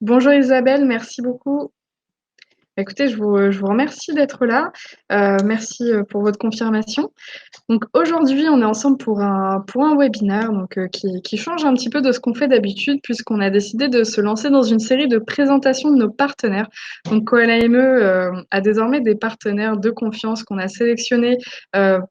Bonjour Isabelle, merci beaucoup. Écoutez, je vous remercie d'être là. Merci pour votre confirmation. Donc aujourd'hui, on est ensemble pour un webinaire qui change un petit peu de ce qu'on fait d'habitude puisqu'on a décidé de se lancer dans une série de présentations de nos partenaires. Donc Coalame a désormais des partenaires de confiance qu'on a sélectionnés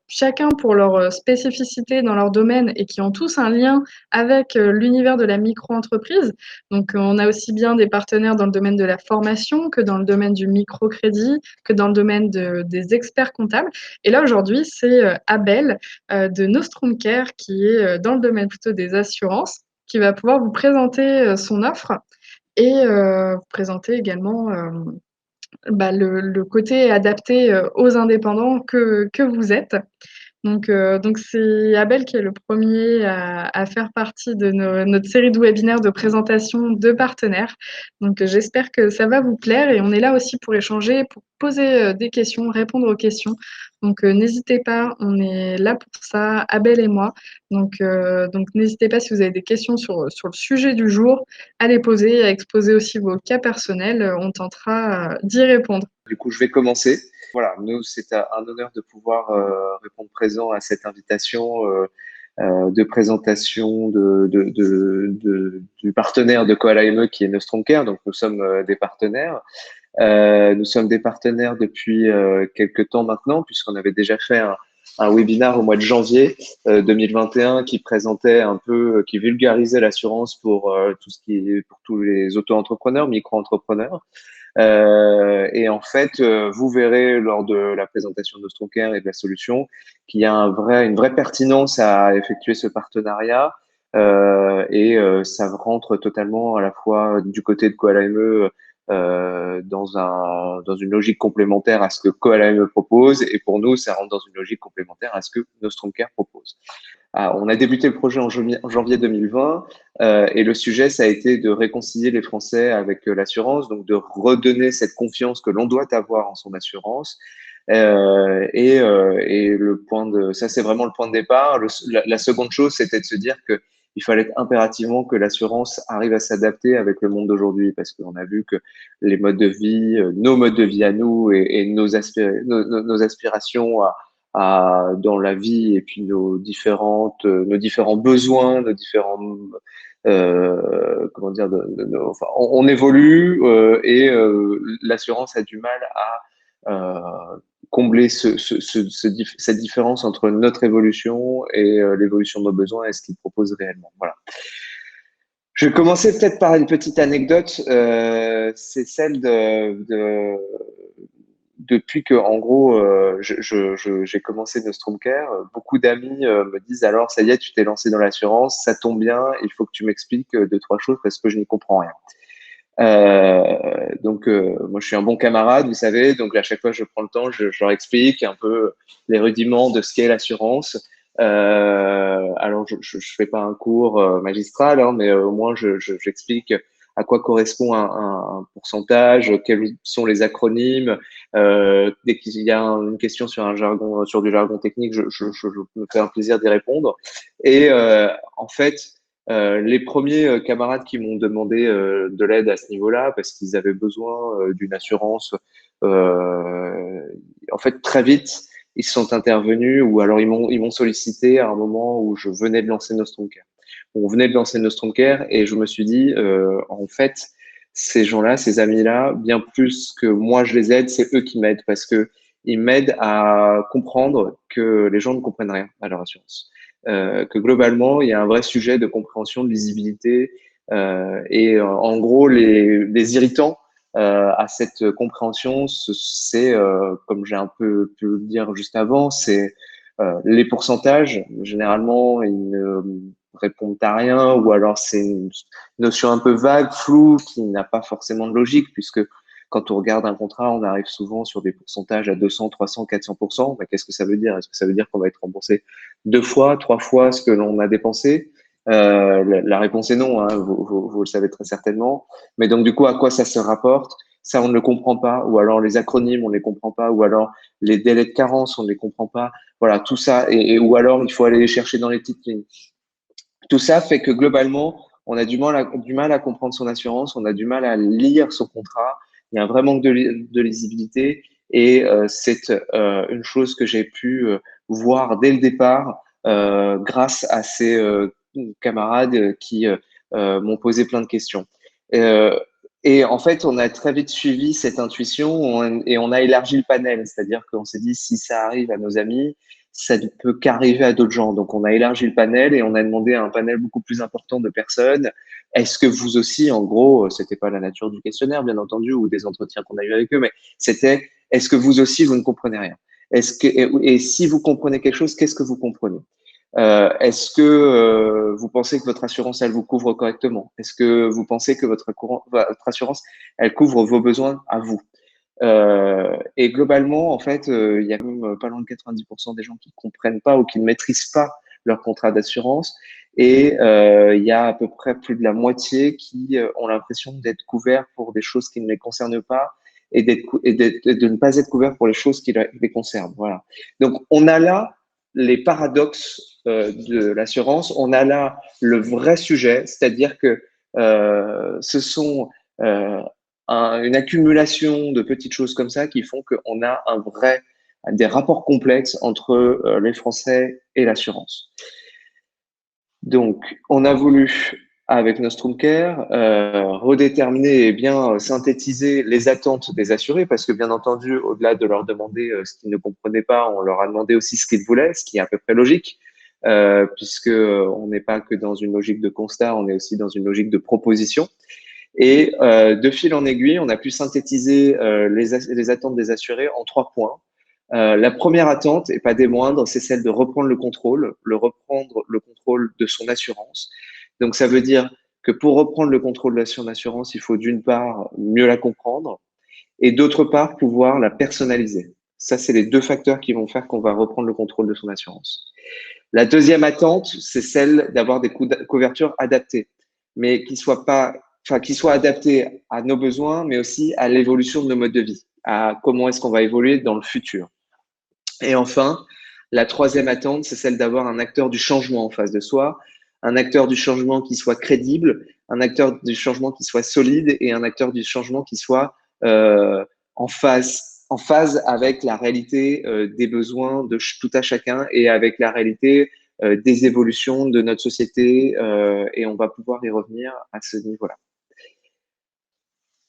chacun pour leur spécificité dans leur domaine et qui ont tous un lien avec l'univers de la micro-entreprise. Donc on a aussi bien des partenaires dans le domaine de la formation que dans le domaine du microcrédit, que dans le domaine des experts comptables. Et là, aujourd'hui, c'est Abel de Nostrum Care, qui est dans le domaine plutôt des assurances, qui va pouvoir vous présenter son offre et vous présenter également le côté adapté aux indépendants que vous êtes. Donc c'est Abel qui est le premier à faire partie de notre série de webinaires de présentation de partenaires. Donc j'espère que ça va vous plaire et on est là aussi pour échanger, pour poser des questions, répondre aux questions. Donc n'hésitez pas, on est là pour ça, Abel et moi. Donc n'hésitez pas si vous avez des questions sur le sujet du jour, à les poser, à exposer aussi vos cas personnels. On tentera d'y répondre. Du coup, je vais commencer. Voilà, nous, c'est un honneur de pouvoir répondre présent à cette invitation de présentation du partenaire de Coalame qui est Nostrum Care. Donc, nous sommes des partenaires. Nous sommes des partenaires depuis quelques temps maintenant, puisqu'on avait déjà fait un webinaire au mois de janvier 2021 qui présentait un peu, qui vulgarisait l'assurance pour pour tous les auto-entrepreneurs, micro-entrepreneurs. Et en fait, vous verrez lors de la présentation de Stronker et de la solution qu'il y a une vraie pertinence à effectuer ce partenariat. Ça rentre totalement à la fois du côté de Coalame dans une logique complémentaire à ce que Coalame propose, et pour nous, ça rentre dans une logique complémentaire à ce que Nostrum Care propose. On a débuté le projet en janvier 2020 et le sujet, ça a été de réconcilier les Français avec l'assurance, donc de redonner cette confiance que l'on doit avoir en son assurance. Ça, c'est vraiment le point de départ. La seconde chose, c'était de se dire que il fallait impérativement que l'assurance arrive à s'adapter avec le monde d'aujourd'hui, parce qu'on a vu que les modes de vie, nos modes de vie à nous et nos aspirations dans la vie et puis nos différents besoins, nos différents comment dire, enfin, on évolue l'assurance a du mal à combler cette différence entre notre évolution et l'évolution de nos besoins et ce qu'ils proposent réellement. Voilà. Je vais commencer peut-être par une petite anecdote. C'est celle depuis que, en gros, j'ai commencé Nostrum Care, beaucoup d'amis me disent alors, ça y est, tu t'es lancé dans l'assurance, ça tombe bien, il faut que tu m'expliques deux, trois choses parce que je n'y comprends rien. Moi, je suis un bon camarade, vous savez, donc à chaque fois, je prends le temps, je leur explique un peu les rudiments de ce qu'est l'assurance. Alors, je fais pas un cours magistral, hein, mais au moins, j'explique à quoi correspond un pourcentage, quels sont les acronymes. Dès qu'il y a une question sur un jargon, sur du jargon technique, je me fais un plaisir d'y répondre. Et en fait, les premiers camarades qui m'ont demandé de l'aide à ce niveau-là, parce qu'ils avaient besoin d'une assurance, euh, en fait, très vite, ils sont intervenus ou alors ils m'ont sollicité à un moment où je venais de lancer Nostrum Care. On venait de lancer Nostrum Care et je me suis dit, en fait, ces gens-là, ces amis-là, bien plus que moi je les aide, c'est eux qui m'aident parce que ils m'aident à comprendre que les gens ne comprennent rien à leur assurance. Que globalement, il y a un vrai sujet de compréhension, de lisibilité en gros, les irritants à cette compréhension, c'est, comme j'ai un peu pu le dire juste avant, c'est les pourcentages. Généralement, ils ne répondent à rien ou alors c'est une notion un peu vague, floue, qui n'a pas forcément de logique puisque quand on regarde un contrat, on arrive souvent sur des pourcentages à 200, 300, 400%. Ben, qu'est-ce que ça veut dire? Est-ce que ça veut dire qu'on va être remboursé deux fois, trois fois ce que l'on a dépensé? La réponse est non, hein, vous le savez très certainement. Mais donc, du coup, à quoi ça se rapporte? Ça, on ne le comprend pas. Ou alors, les acronymes, on ne les comprend pas. Ou alors, les délais de carence, on ne les comprend pas. Voilà, tout ça. Ou alors, il faut aller les chercher dans les petites lignes. Tout ça fait que globalement, on a du mal à comprendre son assurance, on a du mal à lire son contrat. Il y a un vrai manque de lisibilité et c'est une chose que j'ai pu voir dès le départ grâce à ces camarades qui m'ont posé plein de questions. Euh, et en fait, on a très vite suivi cette intuition et on a élargi le panel, c'est-à-dire qu'on s'est dit si ça arrive à nos amis, ça ne peut qu'arriver à d'autres gens. Donc, on a élargi le panel et on a demandé à un panel beaucoup plus important de personnes. Est-ce que vous aussi, en gros, c'était pas la nature du questionnaire, bien entendu, ou des entretiens qu'on a eu avec eux, mais c'était est-ce que vous aussi, vous ne comprenez rien? Et si vous comprenez quelque chose, qu'est-ce que vous comprenez? Est-ce que vous pensez que votre assurance, elle vous couvre correctement? Est-ce que vous pensez que votre assurance, elle couvre vos besoins à vous? Et globalement, en fait, il y a même pas loin de 90% des gens qui ne comprennent pas ou qui ne maîtrisent pas leur contrat d'assurance. Et il y a à peu près plus de la moitié qui ont l'impression d'être couverts pour des choses qui ne les concernent pas et, de ne pas être couverts pour les choses qui les concernent. Voilà. Donc, on a là les paradoxes de l'assurance. On a là le vrai sujet, c'est-à-dire que ce sont une accumulation de petites choses comme ça qui font qu'on a des rapports complexes entre les Français et l'assurance. Donc, on a voulu, avec Nostrum Care, redéterminer et bien synthétiser les attentes des assurés, parce que bien entendu, au-delà de leur demander ce qu'ils ne comprenaient pas, on leur a demandé aussi ce qu'ils voulaient, ce qui est à peu près logique, puisque on n'est pas que dans une logique de constat, on est aussi dans une logique de proposition. Et de fil en aiguille, on a pu synthétiser les attentes des assurés en 3 points. La première attente, et pas des moindres, c'est celle de reprendre reprendre le contrôle de son assurance. Donc, ça veut dire que pour reprendre le contrôle de son assurance, il faut d'une part mieux la comprendre et d'autre part pouvoir la personnaliser. Ça, c'est les 2 facteurs qui vont faire qu'on va reprendre le contrôle de son assurance. La deuxième attente, c'est celle d'avoir des couvertures adaptées, mais qui soient adaptées à nos besoins, mais aussi à l'évolution de nos modes de vie, à comment est-ce qu'on va évoluer dans le futur. Et enfin, la troisième attente, c'est celle d'avoir un acteur du changement en face de soi, un acteur du changement qui soit crédible, un acteur du changement qui soit solide et un acteur du changement qui soit en phase avec la réalité des besoins de tout à chacun et avec la réalité des évolutions de notre société et on va pouvoir y revenir à ce niveau-là.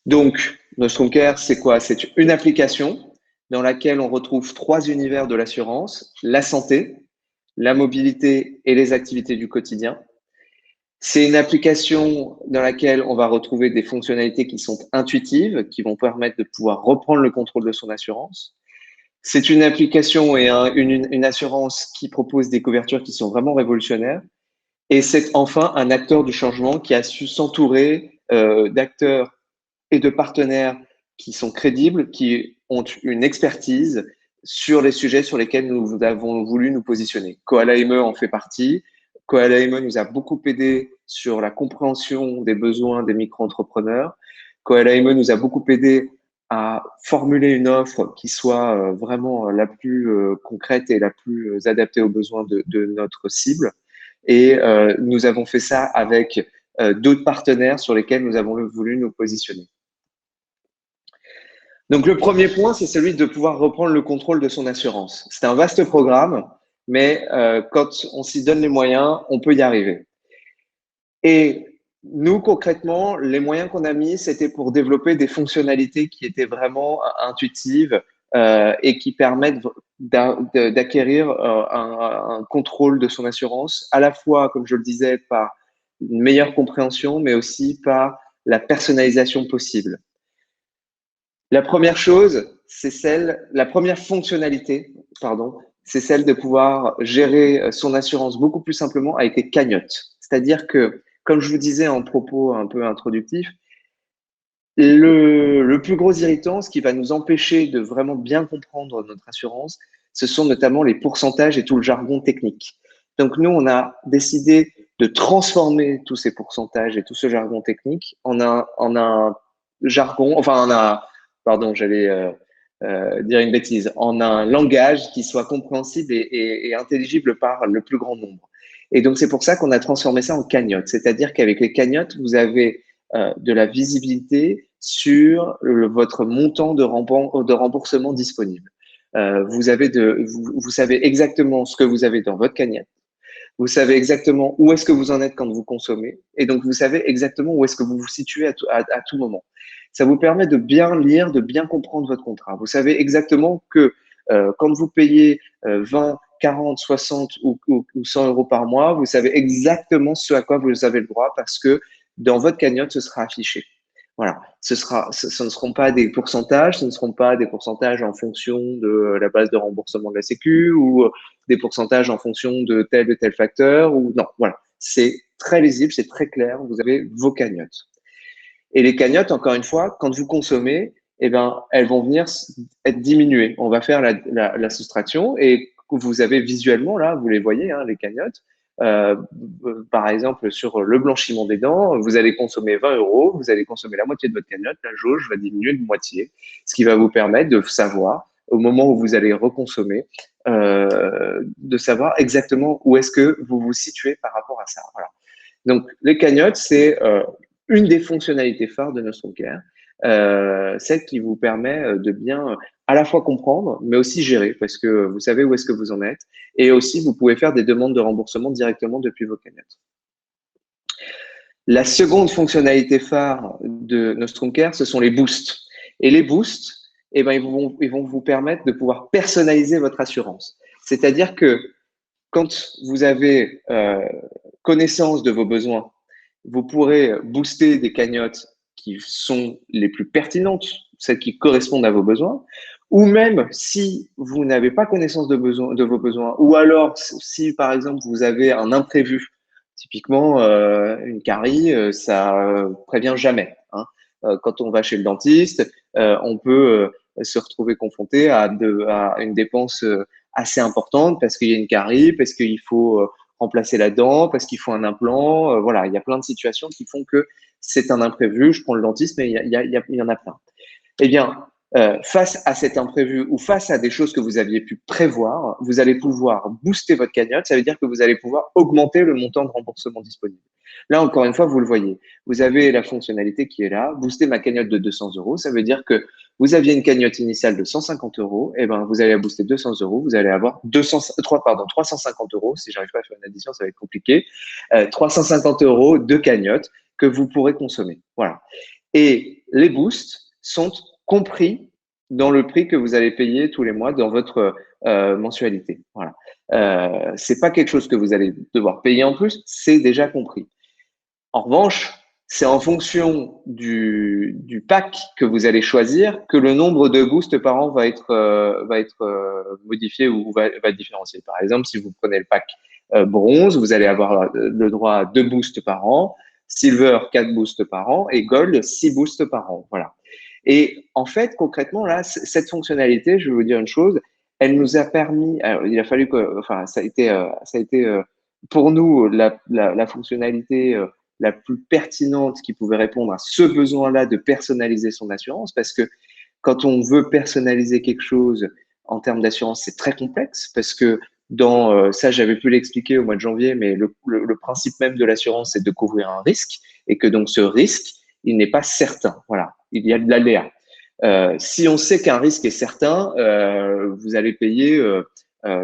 Donc, Nostrum Care, c'est quoi? C'est une application dans laquelle on retrouve 3 univers de l'assurance, la santé, la mobilité et les activités du quotidien. C'est une application dans laquelle on va retrouver des fonctionnalités qui sont intuitives, qui vont permettre de pouvoir reprendre le contrôle de son assurance. C'est une application et une assurance qui propose des couvertures qui sont vraiment révolutionnaires. Et c'est enfin un acteur du changement qui a su s'entourer d'acteurs et de partenaires qui sont crédibles, qui ont une expertise sur les sujets sur lesquels nous avons voulu nous positionner. Koala ME en fait partie. Koala ME nous a beaucoup aidé sur la compréhension des besoins des micro-entrepreneurs. Koala ME nous a beaucoup aidé à formuler une offre qui soit vraiment la plus concrète et la plus adaptée aux besoins de notre cible. Et nous avons fait ça avec d'autres partenaires sur lesquels nous avons voulu nous positionner. Donc, le premier point, c'est celui de pouvoir reprendre le contrôle de son assurance. C'est un vaste programme, mais quand on s'y donne les moyens, on peut y arriver. Et nous, concrètement, les moyens qu'on a mis, c'était pour développer des fonctionnalités qui étaient vraiment intuitives et qui permettent d'acquérir un contrôle de son assurance, à la fois, comme je le disais, par une meilleure compréhension, mais aussi par la personnalisation possible. La première chose, la première fonctionnalité, pardon, c'est celle de pouvoir gérer son assurance beaucoup plus simplement avec les cagnottes. C'est-à-dire que, comme je vous disais en propos un peu introductif, le plus gros irritant, ce qui va nous empêcher de vraiment bien comprendre notre assurance, ce sont notamment les pourcentages et tout le jargon technique. Donc nous, on a décidé de transformer tous ces pourcentages et tout ce jargon technique en un jargon, pardon, j'allais dire une bêtise, en un langage qui soit compréhensible et intelligible par le plus grand nombre. Et donc, c'est pour ça qu'on a transformé ça en cagnotte. C'est-à-dire qu'avec les cagnottes, vous avez de la visibilité sur votre montant de remboursement disponible. Vous savez exactement ce que vous avez dans votre cagnotte. Vous savez exactement où est-ce que vous en êtes quand vous consommez. Et donc, vous savez exactement où est-ce que vous vous situez à tout moment. Ça vous permet de bien lire, de bien comprendre votre contrat. Vous savez exactement que quand vous payez 20, 40, 60 ou 100 euros par mois, vous savez exactement ce à quoi vous avez le droit parce que dans votre cagnotte, ce sera affiché. Voilà, ce ne seront pas des pourcentages, ce ne seront pas des pourcentages en fonction de la base de remboursement de la Sécu ou des pourcentages en fonction de tel facteur ou non. Voilà, c'est très lisible, c'est très clair. Vous avez vos cagnottes. Et les cagnottes, encore une fois, quand vous consommez, eh ben, elles vont venir être diminuées. On va faire la soustraction et vous avez visuellement, là, vous les voyez, hein, les cagnottes. Euh, Par exemple, sur le blanchiment des dents, vous allez consommer 20 euros, vous allez consommer la moitié de votre cagnotte, la jauge va diminuer de moitié, ce qui va vous permettre de savoir, au moment où vous allez reconsommer, de savoir exactement où est-ce que vous vous situez par rapport à ça. Voilà. Donc, les cagnottes, c'est une des fonctionnalités phares de Nostrum-Care, celle qui vous permet de bien à la fois comprendre, mais aussi gérer, parce que vous savez où est-ce que vous en êtes, et aussi vous pouvez faire des demandes de remboursement directement depuis vos cagnottes. La seconde fonctionnalité phare de Nostrum-Care, ce sont les boosts. Et les boosts, eh ben, ils vont vous permettre de pouvoir personnaliser votre assurance. C'est-à-dire que quand vous avez connaissance de vos besoins, vous pourrez booster des cagnottes qui sont les plus pertinentes, celles qui correspondent à vos besoins, ou même si vous n'avez pas connaissance de vos besoins, ou alors si par exemple vous avez un imprévu, typiquement une carie, ça prévient jamais. Hein. Quand on va chez le dentiste, on peut se retrouver confronté à une dépense assez importante parce qu'il y a une carie, parce qu'il faut remplacer la dent, parce qu'il faut un implant. Voilà, il y a plein de situations qui font que c'est un imprévu. Je prends le dentiste, mais il y en a plein. Eh bien, face à cet imprévu ou face à des choses que vous aviez pu prévoir, vous allez pouvoir booster votre cagnotte. Ça veut dire que vous allez pouvoir augmenter le montant de remboursement disponible. Là, encore une fois, vous le voyez. Vous avez la fonctionnalité qui est là. Booster ma cagnotte de 200 euros. Ça veut dire que vous aviez une cagnotte initiale de 150 euros. Eh ben, vous allez booster 200 euros. Vous allez avoir 350 euros. Si j'arrive pas à faire une addition, ça va être compliqué. 350 euros de cagnotte que vous pourrez consommer. Voilà. Et les boosts sont compris dans le prix que vous allez payer tous les mois dans votre mensualité. Voilà. C'est pas quelque chose que vous allez devoir payer en plus, c'est déjà compris. En revanche, c'est en fonction du pack que vous allez choisir que le nombre de boosts par an va être modifié ou va différencier. Par exemple, si vous prenez le pack bronze, vous allez avoir le droit à 2 boosts par an, silver 4 boosts par an et gold 6 boosts par an. Voilà. Et en fait, concrètement, là, cette fonctionnalité, je vais vous dire une chose, elle nous a permis, alors, il a fallu que, enfin, ça a été pour nous la fonctionnalité la plus pertinente qui pouvait répondre à ce besoin-là de personnaliser son assurance, parce que quand on veut personnaliser quelque chose en termes d'assurance, c'est très complexe, parce que dans ça, j'avais pu l'expliquer au mois de janvier, mais le principe même de l'assurance, c'est de couvrir un risque, et que donc ce risque, il n'est pas certain. Voilà, il y a de l'aléa. Si on sait qu'un risque est certain, vous allez payer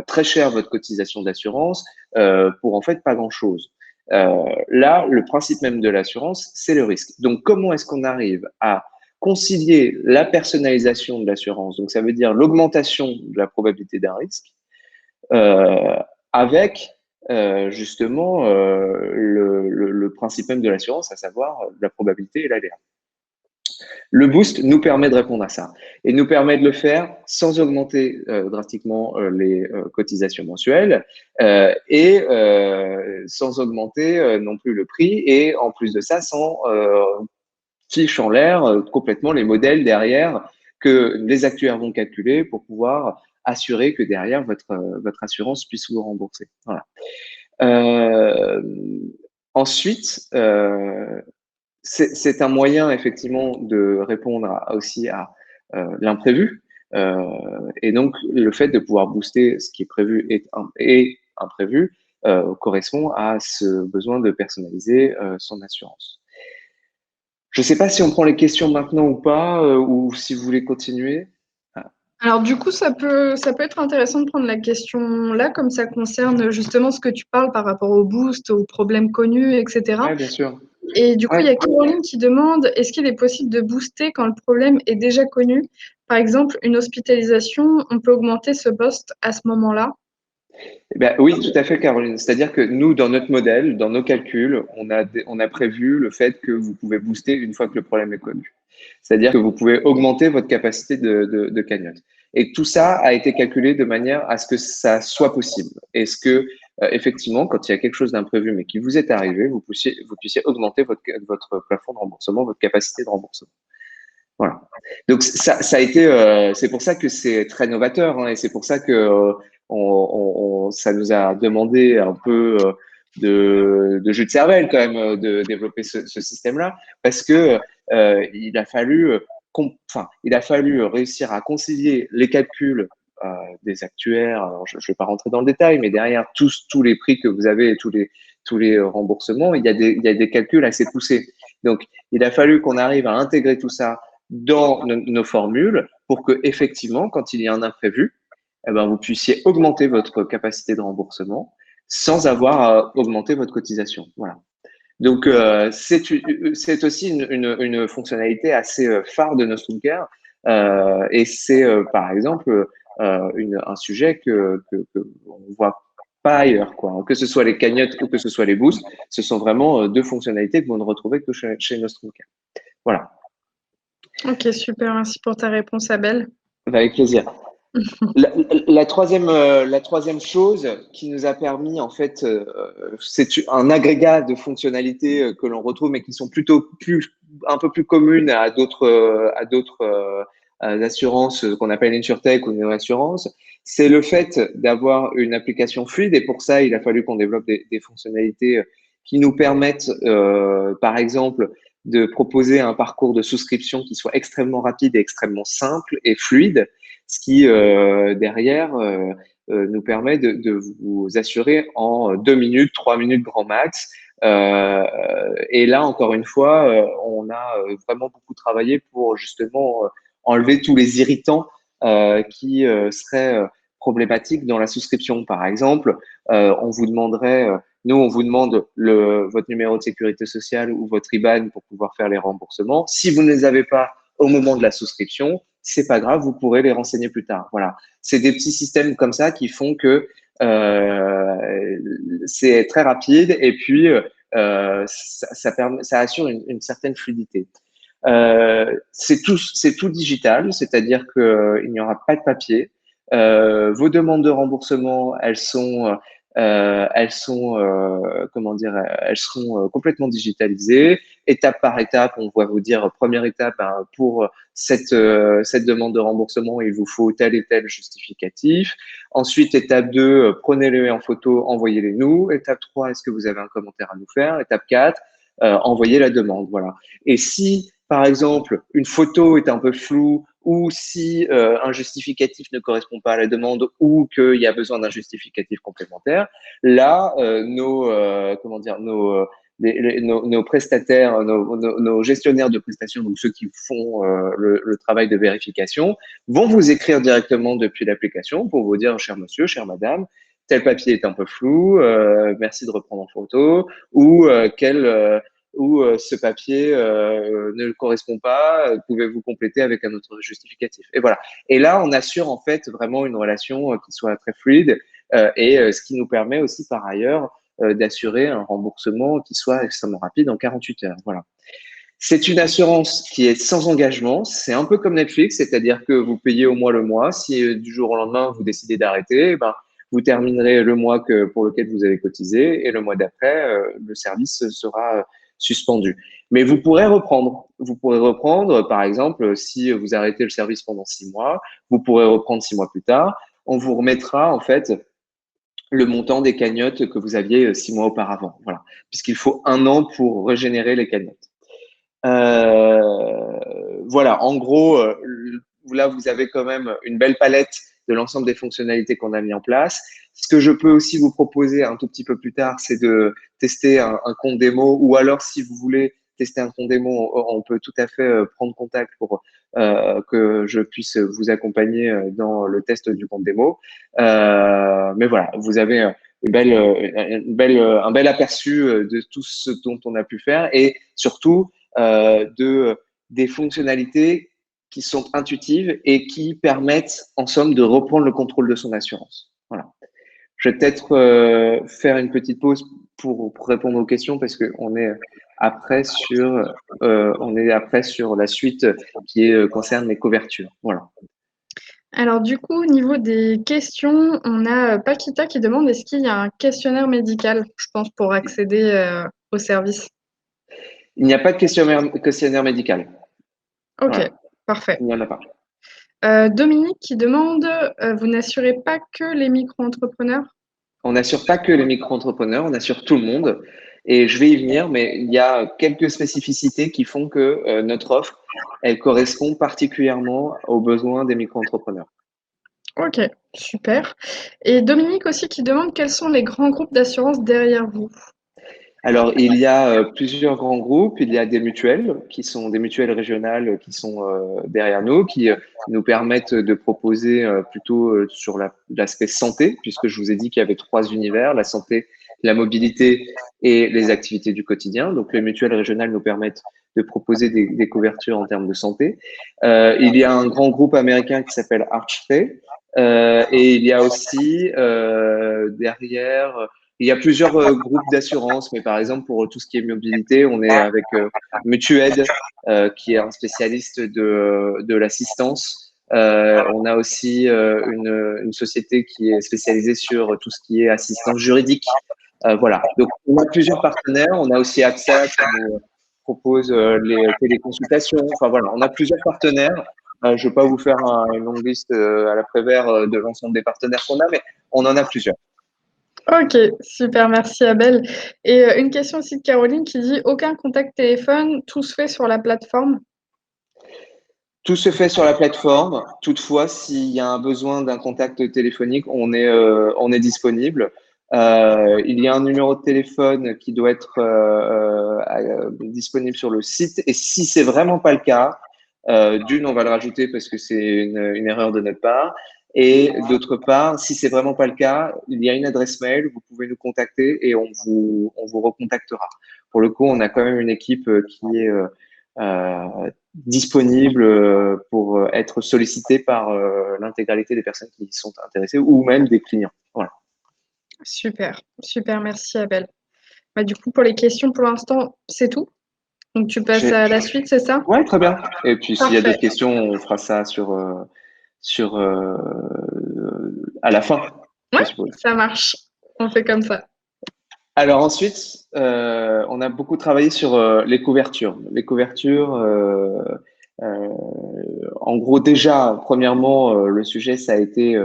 très cher votre cotisation d'assurance pour en fait pas grand-chose. Là, le principe même de l'assurance, c'est le risque. Donc, comment est-ce qu'on arrive à concilier la personnalisation de l'assurance, donc ça veut dire l'augmentation de la probabilité d'un risque, euh, avec justement le principe même de l'assurance, à savoir la probabilité et l'aléa. Le boost nous permet de répondre à ça et nous permet de le faire sans augmenter drastiquement les cotisations mensuelles et sans augmenter non plus le prix et en plus de ça, sans fiche en l'air complètement les modèles derrière que les actuaires vont calculer pour pouvoir assurer que derrière votre assurance puisse vous rembourser. Voilà. Euh, Ensuite, c'est un moyen effectivement de répondre aussi à l'imprévu. Et donc, le fait de pouvoir booster ce qui est prévu et imprévu correspond à ce besoin de personnaliser son assurance. Je ne sais pas si on prend les questions maintenant ou pas, ou si vous voulez continuer. Alors du coup, ça peut être intéressant de prendre la question là, comme ça concerne justement ce que tu parles par rapport au boost, aux problèmes connus, etc. Oui, bien sûr. Et du coup, il y Ouais. a Caroline qui demande, est-ce qu'il est possible de booster quand le problème est déjà connu? Par exemple, une hospitalisation, on peut augmenter ce boost à ce moment-là? Eh ben, oui, tout à fait, Caroline. C'est-à-dire que nous, dans notre modèle, dans nos calculs, on a prévu le fait que vous pouvez booster une fois que le problème est connu. C'est-à-dire que vous pouvez augmenter votre capacité de cagnotte. Et tout ça a été calculé de manière à ce que ça soit possible. Est-ce que, effectivement, quand il y a quelque chose d'imprévu, mais qui vous est arrivé, vous puissiez augmenter votre plafond de remboursement, votre capacité de remboursement. Voilà. Donc ça a été, c'est pour ça que c'est très novateur, hein, et c'est pour ça que ça nous a demandé un peu de jus de cervelle quand même de développer ce système-là, parce que il a fallu, il a fallu réussir à concilier les calculs des actuaires. Alors, je ne vais pas rentrer dans le détail, mais derrière tous les prix que vous avez et tous les remboursements, il y a des calculs assez poussés. Donc, il a fallu qu'on arrive à intégrer tout ça dans nos formules pour que, effectivement, quand il y a un imprévu, eh ben, vous puissiez augmenter votre capacité de remboursement sans avoir à augmenter votre cotisation. Voilà. Donc, c'est aussi une fonctionnalité assez phare de Nostrum-Care, et c'est, par exemple, un sujet que on voit pas ailleurs, quoi. Que ce soit les cagnottes ou que ce soit les boosts, ce sont vraiment deux fonctionnalités que vous ne retrouvez que chez Nostrum-Care. Voilà. Ok, super, merci pour ta réponse, Abel. Avec plaisir. La troisième chose qui nous a permis, en fait, c'est un agrégat de fonctionnalités que l'on retrouve, mais qui sont un peu plus communes à d'autres assurances qu'on appelle InsurTech ou NeoAssurance. C'est le fait d'avoir une application fluide, et pour ça, il a fallu qu'on développe des fonctionnalités qui nous permettent, par exemple, de proposer un parcours de souscription qui soit extrêmement rapide et extrêmement simple et fluide, ce qui, derrière, nous permet de vous assurer en 2 minutes, 3 minutes grand max. Et là, encore une fois, on a vraiment beaucoup travaillé pour justement enlever tous les irritants qui seraient problématiques dans la souscription. Par exemple, on vous demanderait, nous, on vous demande votre numéro de sécurité sociale ou votre IBAN pour pouvoir faire les remboursements. Si vous ne les avez pas au moment de la souscription, c'est pas grave, vous pourrez les renseigner plus tard. Voilà, c'est des petits systèmes comme ça qui font que c'est très rapide, et puis ça assure une certaine fluidité. C'est tout digital, c'est-à-dire qu'il n'y aura pas de papier. Vos demandes de remboursement, comment dire, elles seront complètement digitalisées. Étape par étape, on va vous dire, première étape, hein, pour cette demande de remboursement, il vous faut tel et tel justificatif. Ensuite, étape 2, prenez-les en photo, envoyez-les nous. Étape 3, est-ce que vous avez un commentaire à nous faire? Étape 4, envoyez la demande. Voilà. Et si, par exemple, une photo est un peu floue, ou si un justificatif ne correspond pas à la demande, ou qu'il y a besoin d'un justificatif complémentaire, là, comment dire, nos prestataires, nos gestionnaires de prestations, donc ceux qui font le travail de vérification, vont vous écrire directement depuis l'application pour vous dire, cher monsieur, chère madame, tel papier est un peu flou, merci de reprendre en photo, ou ce papier ne correspond pas, pouvez-vous compléter avec un autre justificatif. Et voilà. Et là, on assure en fait vraiment une relation qui soit très fluide, et ce qui nous permet aussi par ailleurs d'assurer un remboursement qui soit extrêmement rapide en 48 heures. Voilà. C'est une assurance qui est sans engagement. C'est un peu comme Netflix, c'est-à-dire que vous payez au mois le mois. Si du jour au lendemain vous décidez d'arrêter, ben, vous terminerez le mois pour lequel vous avez cotisé, et le mois d'après, le service sera suspendu. Mais vous pourrez reprendre. Vous pourrez reprendre, par exemple, si vous arrêtez le service pendant 6 mois, vous pourrez reprendre 6 mois plus tard. On vous remettra en fait le montant des cagnottes que vous aviez 6 mois auparavant. Voilà, puisqu'il faut 1 an pour régénérer les cagnottes. Voilà, en gros, là, vous avez quand même une belle palette de l'ensemble des fonctionnalités qu'on a mis en place. Ce que je peux aussi vous proposer un tout petit peu plus tard, c'est de tester un compte démo, ou alors si vous voulez tester un compte démo, on peut tout à fait prendre contact pour que je puisse vous accompagner dans le test du compte démo. Mais voilà, vous avez un bel aperçu de tout ce dont on a pu faire et surtout des fonctionnalités qui sont intuitives et qui permettent en somme de reprendre le contrôle de son assurance. Voilà. Je vais peut-être faire une petite pause pour répondre aux questions parce qu'on est on est après sur la suite qui concerne les couvertures. Voilà. Alors du coup, au niveau des questions, on a Paquita qui demande est-ce qu'il y a un questionnaire médical, je pense, pour accéder au service. Il n'y a pas de questionnaire médical. Ok, Voilà. parfait. Il n'y en a pas. Dominique qui demande vous n'assurez pas que les micro-entrepreneurs? On n'assure pas que les micro-entrepreneurs, on assure tout le monde. Et je vais y venir, mais il y a quelques spécificités qui font que notre offre, elle correspond particulièrement aux besoins des micro-entrepreneurs. Ok, super. Et Dominique aussi qui demande quels sont les grands groupes d'assurance derrière vous? Alors, il y a plusieurs grands groupes. Il y a des mutuelles qui sont des mutuelles régionales qui sont derrière nous, qui nous permettent de proposer plutôt sur l'aspect santé, puisque je vous ai dit qu'il y avait trois univers, la santé, la mobilité et les activités du quotidien. Donc, les mutuelles régionales nous permettent de proposer des couvertures en termes de santé. Il y a un grand groupe américain qui s'appelle ArchPay. Et il y a aussi derrière il y a plusieurs groupes d'assurance, mais par exemple, pour tout ce qui est mobilité, on est avec Mutued, qui est un spécialiste de l'assistance. On a aussi une société qui est spécialisée sur tout ce qui est assistance juridique. Voilà. Donc, on a plusieurs partenaires. On a aussi AXA qui nous propose les téléconsultations. Enfin, voilà, on a plusieurs partenaires. Je ne vais pas vous faire une longue liste à l'après-vert de l'ensemble des partenaires qu'on a, mais on en a plusieurs. Ok, super, merci Abel. Et une question aussi de Caroline qui dit aucun contact téléphone, tout se fait sur la plateforme. Tout se fait sur la plateforme. Toutefois, s'il y a un besoin d'un contact téléphonique, on est disponible. Il y a un numéro de téléphone qui doit être disponible sur le site. Et si c'est vraiment pas le cas, on va le rajouter parce que c'est une erreur de notre part. Et d'autre part, si c'est vraiment pas le cas, il y a une adresse mail, vous pouvez nous contacter et on vous recontactera. Pour le coup, on a quand même une équipe qui est disponible pour être sollicité par l'intégralité des personnes qui sont intéressées ou même des clients. Voilà. Super, super, merci Abel. Bah, du coup, pour les questions, pour l'instant, c'est tout. Donc tu passes à la suite, c'est ça? Ouais, très bien. Et puis s'il y a Parfait. d'autres questions, on fera ça sur à la fin, je Ouais, suppose. ça marche. On fait comme ça. Alors ensuite, on a beaucoup travaillé sur les couvertures. Les couvertures, euh, en gros, déjà, premièrement, le sujet, ça a été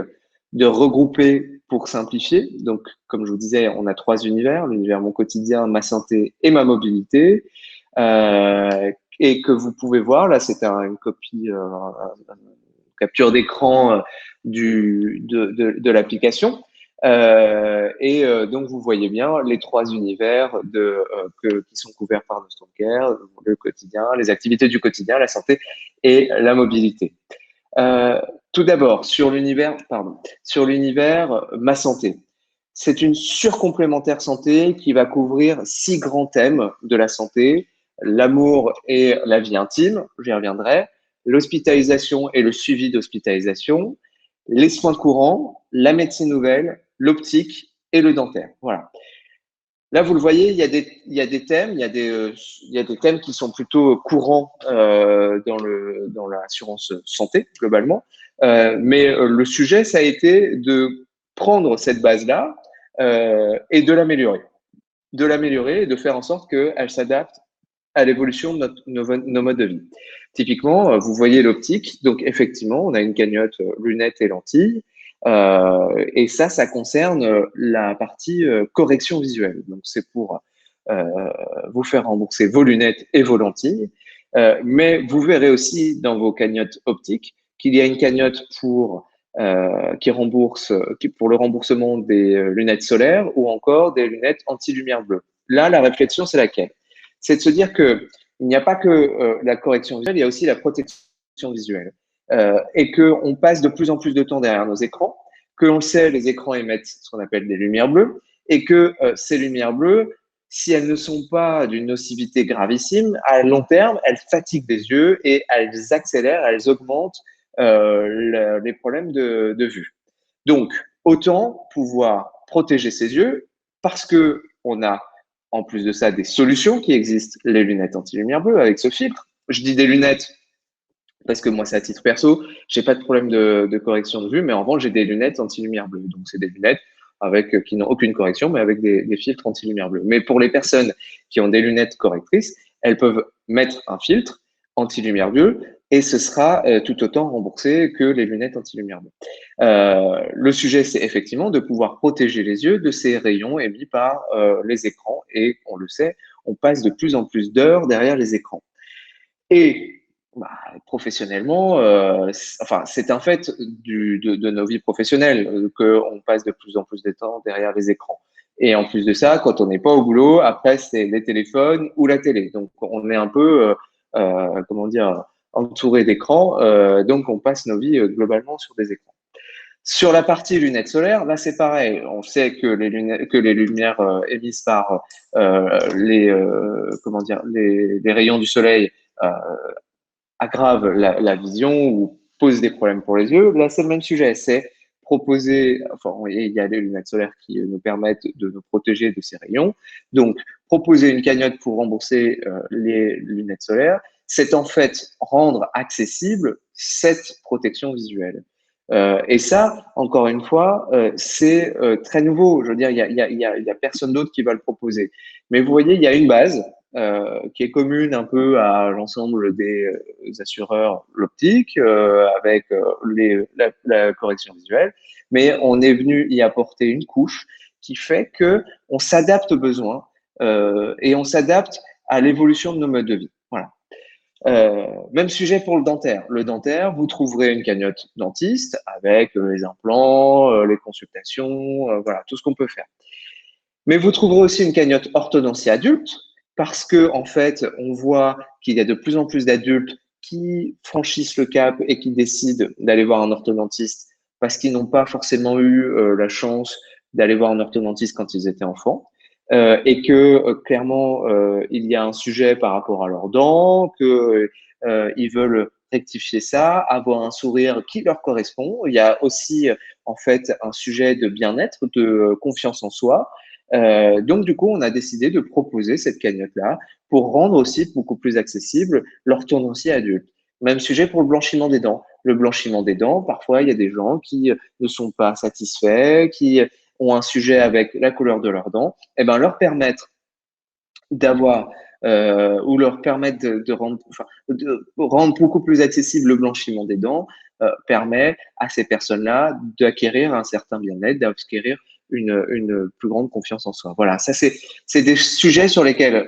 de regrouper pour simplifier. Donc, comme je vous disais, on a trois univers, l'univers mon quotidien, ma santé et ma mobilité. Et que vous pouvez voir, là, c'est une copie, capture d'écran de l'application. Donc, vous voyez bien les trois univers qui sont couverts par Nostrum Care, le quotidien, les activités du quotidien, la santé et la mobilité. Tout d'abord, sur l'univers ma santé. C'est une surcomplémentaire santé qui va couvrir 6 grands thèmes de la santé, l'amour et la vie intime, j'y reviendrai, l'hospitalisation et le suivi d'hospitalisation, les soins courants, la médecine nouvelle, l'optique et le dentaire. Voilà. Là, vous le voyez, il y a des thèmes, il y a des thèmes qui sont plutôt courants dans l'assurance santé globalement. Mais le sujet, ça a été de prendre cette base-là et de l'améliorer et de faire en sorte qu'elle s'adapte à l'évolution de nos modes de vie. Typiquement, vous voyez l'optique, donc effectivement, on a une cagnotte lunettes et lentilles, et ça concerne la partie correction visuelle. Donc c'est pour vous faire rembourser vos lunettes et vos lentilles, mais vous verrez aussi dans vos cagnottes optiques qu'il y a une cagnotte pour qui rembourse pour le remboursement des lunettes solaires ou encore des lunettes anti-lumière bleue. Là, la réflexion, c'est laquelle? C'est de se dire que il n'y a pas que la correction visuelle, il y a aussi la protection visuelle. Et qu'on passe de plus en plus de temps derrière nos écrans, que l'on sait, les écrans émettent ce qu'on appelle des lumières bleues, et que ces lumières bleues, si elles ne sont pas d'une nocivité gravissime, à long terme, elles fatiguent les yeux et elles accélèrent, elles augmentent les problèmes de vue. Donc, autant pouvoir protéger ses yeux parce que on a, en plus de ça, des solutions qui existent, les lunettes anti-lumière bleue avec ce filtre. Je dis des lunettes parce que moi, c'est à titre perso, j'ai pas de problème de correction de vue, mais en revanche, j'ai des lunettes anti-lumière bleue. Donc, c'est des lunettes avec, qui n'ont aucune correction, mais avec des filtres anti-lumière bleue. Mais pour les personnes qui ont des lunettes correctrices, elles peuvent mettre un filtre anti-lumière bleue et ce sera tout autant remboursé que les lunettes anti-lumière bleue. Le sujet, c'est effectivement de pouvoir protéger les yeux de ces rayons émis par les écrans et on le sait, on passe de plus en plus d'heures derrière les écrans. Et bah, professionnellement, enfin, c'est un fait de nos vies professionnelles qu'on passe de plus en plus de temps derrière les écrans. Et en plus de ça, quand on n'est pas au boulot, après, c'est les téléphones ou la télé. Donc, on est un peu, comment dire, entouré d'écrans. Donc, on passe nos vies globalement sur des écrans. Sur la partie lunettes solaires, là c'est pareil. On sait que les lumières émises par comment dire, les rayons du soleil euh, aggrave la vision ou pose des problèmes pour les yeux. Là, c'est le même sujet. C'est proposer, enfin, il y a des lunettes solaires qui nous permettent de nous protéger de ces rayons. Donc, proposer une cagnotte pour rembourser les lunettes solaires, c'est en fait rendre accessible cette protection visuelle. Et ça, encore une fois, c'est très nouveau. Je veux dire, il y a personne d'autre qui va le proposer. Mais vous voyez, il y a une base qui est commune un peu à l'ensemble des assureurs l'optique avec la correction visuelle, mais on est venu y apporter une couche qui fait que on s'adapte aux besoins et on s'adapte à l'évolution de nos modes de vie. Voilà. Même sujet pour le dentaire. Le dentaire, vous trouverez une cagnotte dentiste avec les implants, les consultations, voilà, tout ce qu'on peut faire. Mais vous trouverez aussi une cagnotte orthodontie adulte parce que, en fait, on voit qu'il y a de plus en plus d'adultes qui franchissent le cap et qui décident d'aller voir un orthodontiste parce qu'ils n'ont pas forcément eu la chance d'aller voir un orthodontiste quand ils étaient enfants. Et que clairement, il y a un sujet par rapport à leurs dents, que ils veulent rectifier ça, avoir un sourire qui leur correspond. Il y a aussi, en fait, un sujet de bien-être, de confiance en soi. Donc, du coup, on a décidé de proposer cette cagnotte-là pour rendre aussi beaucoup plus accessible l'orthodontie adulte. Même sujet pour le blanchiment des dents. Le blanchiment des dents, parfois, il y a des gens qui ne sont pas satisfaits, qui ont un sujet avec la couleur de leurs dents. Et ben, leur permettre d'avoir ou leur permettre de rendre beaucoup plus accessible le blanchiment des dents permet à ces personnes-là d'acquérir un certain bien-être, d'acquérir une plus grande confiance en soi. Voilà, ça c'est des sujets sur lesquels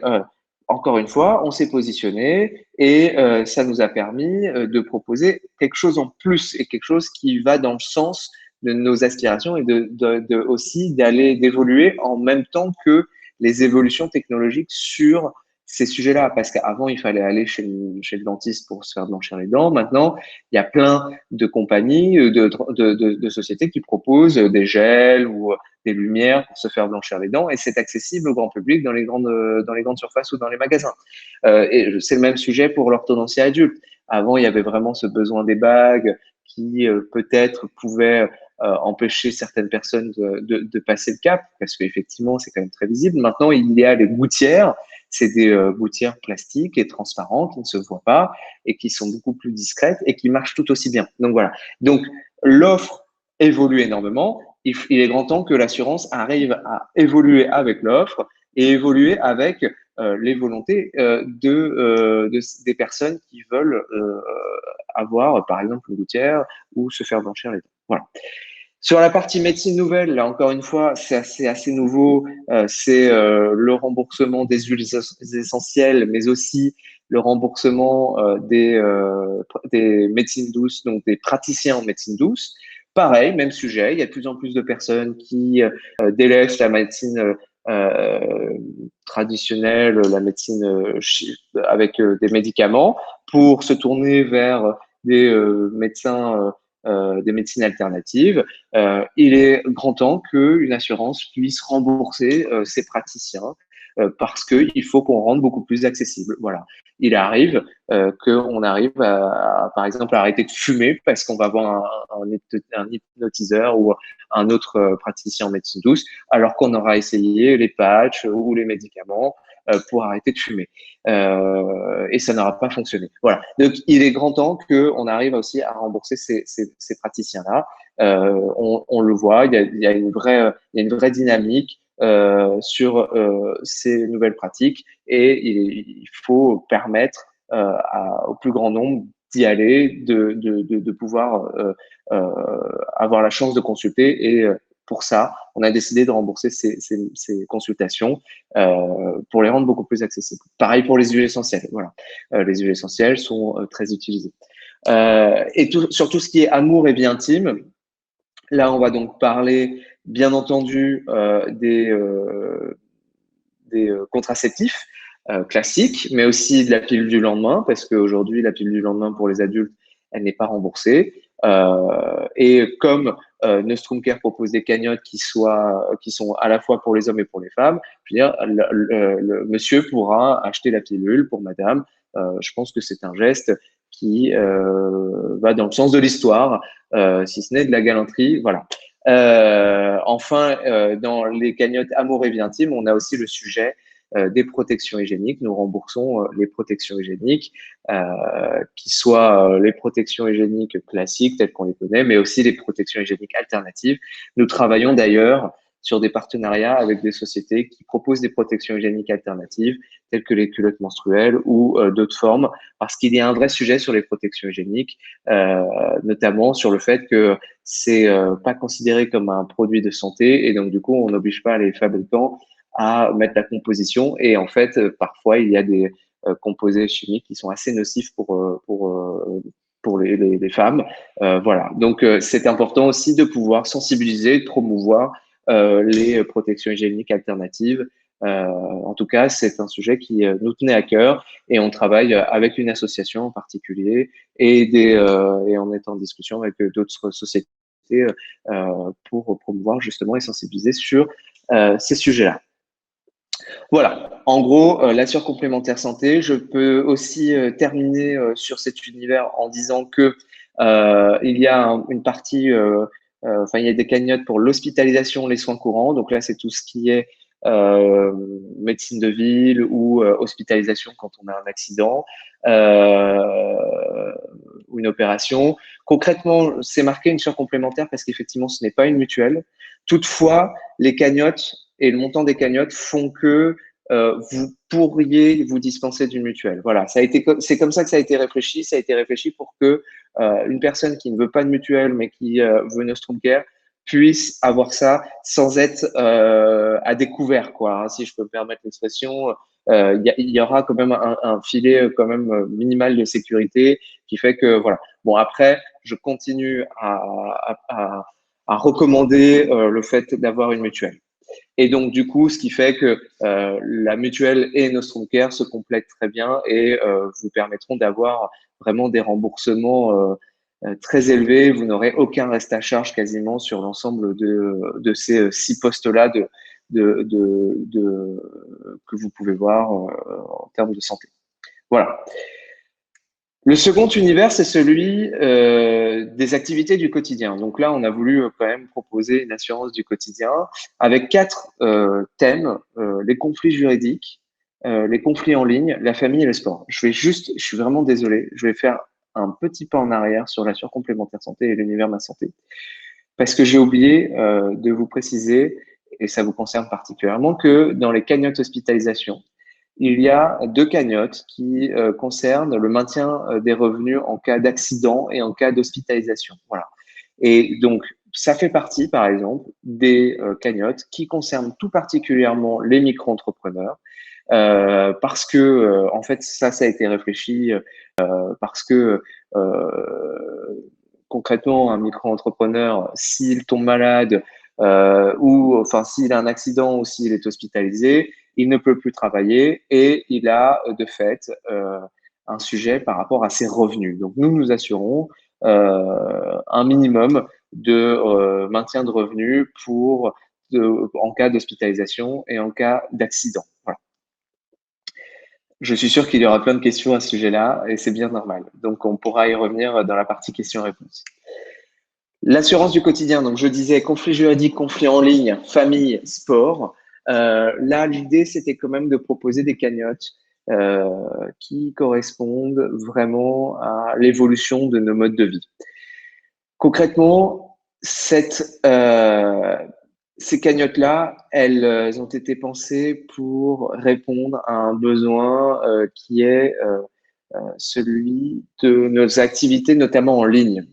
encore une fois, on s'est positionné et ça nous a permis de proposer quelque chose en plus et quelque chose qui va dans le sens de nos aspirations et aussi d'évoluer en même temps que les évolutions technologiques sur ces sujets-là. Parce qu'avant, il fallait aller chez le dentiste pour se faire blanchir les dents. Maintenant, il y a plein de compagnies, de sociétés qui proposent des gels ou des lumières pour se faire blanchir les dents et c'est accessible au grand public dans les grandes surfaces ou dans les magasins. Et c'est le même sujet pour l'orthodontie adulte. Avant, il y avait vraiment ce besoin des bagues qui peut-être pouvaient empêcher certaines personnes de passer le cap, parce qu'effectivement, c'est quand même très visible. Maintenant, il y a les gouttières, c'est des gouttières plastiques et transparentes qui ne se voient pas et qui sont beaucoup plus discrètes et qui marchent tout aussi bien. Donc voilà. Donc l'offre évolue énormément. Il est grand temps que l'assurance arrive à évoluer avec l'offre et évoluer avec les volontés des personnes qui veulent avoir, par exemple, une gouttière ou se faire blanchir les dents. Voilà. Sur la partie médecine nouvelle, là encore une fois, c'est assez nouveau. C'est le remboursement des huiles essentielles, mais aussi le remboursement des médecines douces, donc des praticiens en médecine douce, pareil, même sujet, il y a de plus en plus de personnes qui délaissent la médecine traditionnelle, la médecine avec des médicaments, pour se tourner vers des médecines alternatives. Il est grand temps qu'une assurance puisse rembourser ces praticiens parce qu'il faut qu'on rende beaucoup plus accessible. Voilà. Il arrive qu'on arrive par exemple, à arrêter de fumer parce qu'on va voir un hypnotiseur ou un autre praticien en médecine douce, alors qu'on aura essayé les patchs ou les médicaments pour arrêter de fumer. Et ça n'aura pas fonctionné. Voilà. Donc, il est grand temps qu'on arrive aussi à rembourser ces praticiens-là. On le voit, il y a une vraie dynamique sur ces nouvelles pratiques et il faut permettre au plus grand nombre d'y aller, de pouvoir avoir la chance de consulter. Et pour ça, on a décidé de rembourser ces consultations pour les rendre beaucoup plus accessibles. Pareil pour les huiles essentielles. Voilà. Les huiles essentielles sont très utilisées. Et sur tout ce qui est amour et vie intime, là, on va donc parler, bien entendu, des contraceptifs classiques, mais aussi de la pilule du lendemain, parce qu'aujourd'hui, la pilule du lendemain pour les adultes, elle n'est pas remboursée. Et comme Nostrum Care propose des cagnottes qui sont à la fois pour les hommes et pour les femmes, je veux dire, le monsieur pourra acheter la pilule pour madame. Je pense que c'est un geste qui va dans le sens de l'histoire, si ce n'est de la galanterie. Voilà. Enfin, dans les cagnottes Amour et Vie Intime, on a aussi le sujet des protections hygiéniques. Nous remboursons les protections hygiéniques, qui soient les protections hygiéniques classiques telles qu'on les connaît, mais aussi les protections hygiéniques alternatives. Nous travaillons d'ailleurs sur des partenariats avec des sociétés qui proposent des protections hygiéniques alternatives, telles que les culottes menstruelles ou d'autres formes, parce qu'il y a un vrai sujet sur les protections hygiéniques, notamment sur le fait que c'est pas considéré comme un produit de santé et donc du coup on n'oblige pas les fabricants à mettre la composition et en fait parfois il y a des composés chimiques qui sont assez nocifs pour les femmes. Voilà. Donc c'est important aussi de pouvoir sensibiliser, de promouvoir les protections hygiéniques alternatives. En tout cas, c'est un sujet qui nous tenait à cœur et on travaille avec une association en particulier et on est en discussion avec d'autres sociétés pour promouvoir justement et sensibiliser sur ces sujets-là. Voilà, en gros, la surcomplémentaire santé. Je peux aussi terminer sur cet univers en disant que il y a une partie, enfin, il y a des cagnottes pour l'hospitalisation, les soins courants. Donc là, c'est tout ce qui est médecine de ville ou hospitalisation quand on a un accident ou une opération. Concrètement, c'est marqué une surcomplémentaire parce qu'effectivement, ce n'est pas une mutuelle. Toutefois, les cagnottes et le montant des cagnottes font que vous pourriez vous dispenser d'une mutuelle. Voilà, c'est comme ça que ça a été réfléchi. Ça a été réfléchi pour que une personne qui ne veut pas de mutuelle mais qui veut Nostrum Care puisse avoir ça sans être à découvert, quoi. Hein, si je peux me permettre l'expression, il y aura quand même un filet quand même minimal de sécurité qui fait que voilà. Bon après, je continue à recommander le fait d'avoir une mutuelle. Et donc, du coup, ce qui fait que la mutuelle et Nostrum Care se complètent très bien et vous permettront d'avoir vraiment des remboursements très élevés. Vous n'aurez aucun reste à charge quasiment sur l'ensemble de ces 6 postes-là que vous pouvez voir en termes de santé. Voilà. Le second univers, c'est celui des activités du quotidien. Donc là, on a voulu quand même proposer une assurance du quotidien avec 4 thèmes, les conflits juridiques, les conflits en ligne, la famille et le sport. Je suis vraiment désolé, je vais faire un petit pas en arrière sur la surcomplémentaire santé et l'univers ma santé. Parce que j'ai oublié de vous préciser, et ça vous concerne particulièrement, que dans les cagnottes hospitalisation, il y a 2 cagnottes qui concernent le maintien des revenus en cas d'accident et en cas d'hospitalisation. Voilà. Et donc, ça fait partie, par exemple, des cagnottes qui concernent tout particulièrement les micro-entrepreneurs, parce que, en fait, ça a été réfléchi parce que concrètement, un micro-entrepreneur, s'il tombe malade ou enfin s'il a un accident ou s'il est hospitalisé, il ne peut plus travailler et il a de fait un sujet par rapport à ses revenus. Donc nous assurons un minimum de maintien de revenus en cas d'hospitalisation et en cas d'accident. Voilà. Je suis sûr qu'il y aura plein de questions à ce sujet-là et c'est bien normal. Donc, on pourra y revenir dans la partie questions-réponses. L'assurance du quotidien. Donc, je disais conflit juridique, conflit en ligne, famille, sport. Là, l'idée, c'était quand même de proposer des cagnottes qui correspondent vraiment à l'évolution de nos modes de vie. Concrètement, ces cagnottes-là, elles ont été pensées pour répondre à un besoin qui est celui de nos activités, notamment en ligne.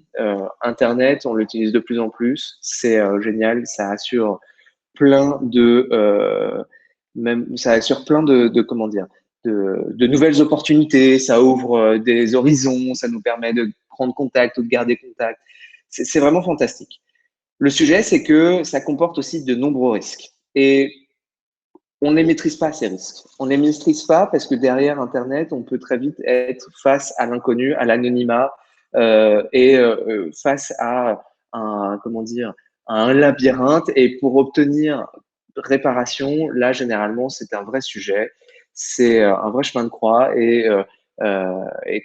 Internet, on l'utilise de plus en plus. C'est génial, ça assure plein ça assure plein de comment dire, de nouvelles opportunités. Ça ouvre des horizons, ça nous permet de prendre contact ou de garder contact. C'est vraiment fantastique. Le sujet, c'est que ça comporte aussi de nombreux risques. Et on ne les maîtrise pas, ces risques. On ne les maîtrise pas parce que derrière Internet, on peut très vite être face à l'inconnu, à l'anonymat et face à comment dire, à un labyrinthe. Et pour obtenir réparation, là, généralement, c'est un vrai sujet. C'est un vrai chemin de croix. Et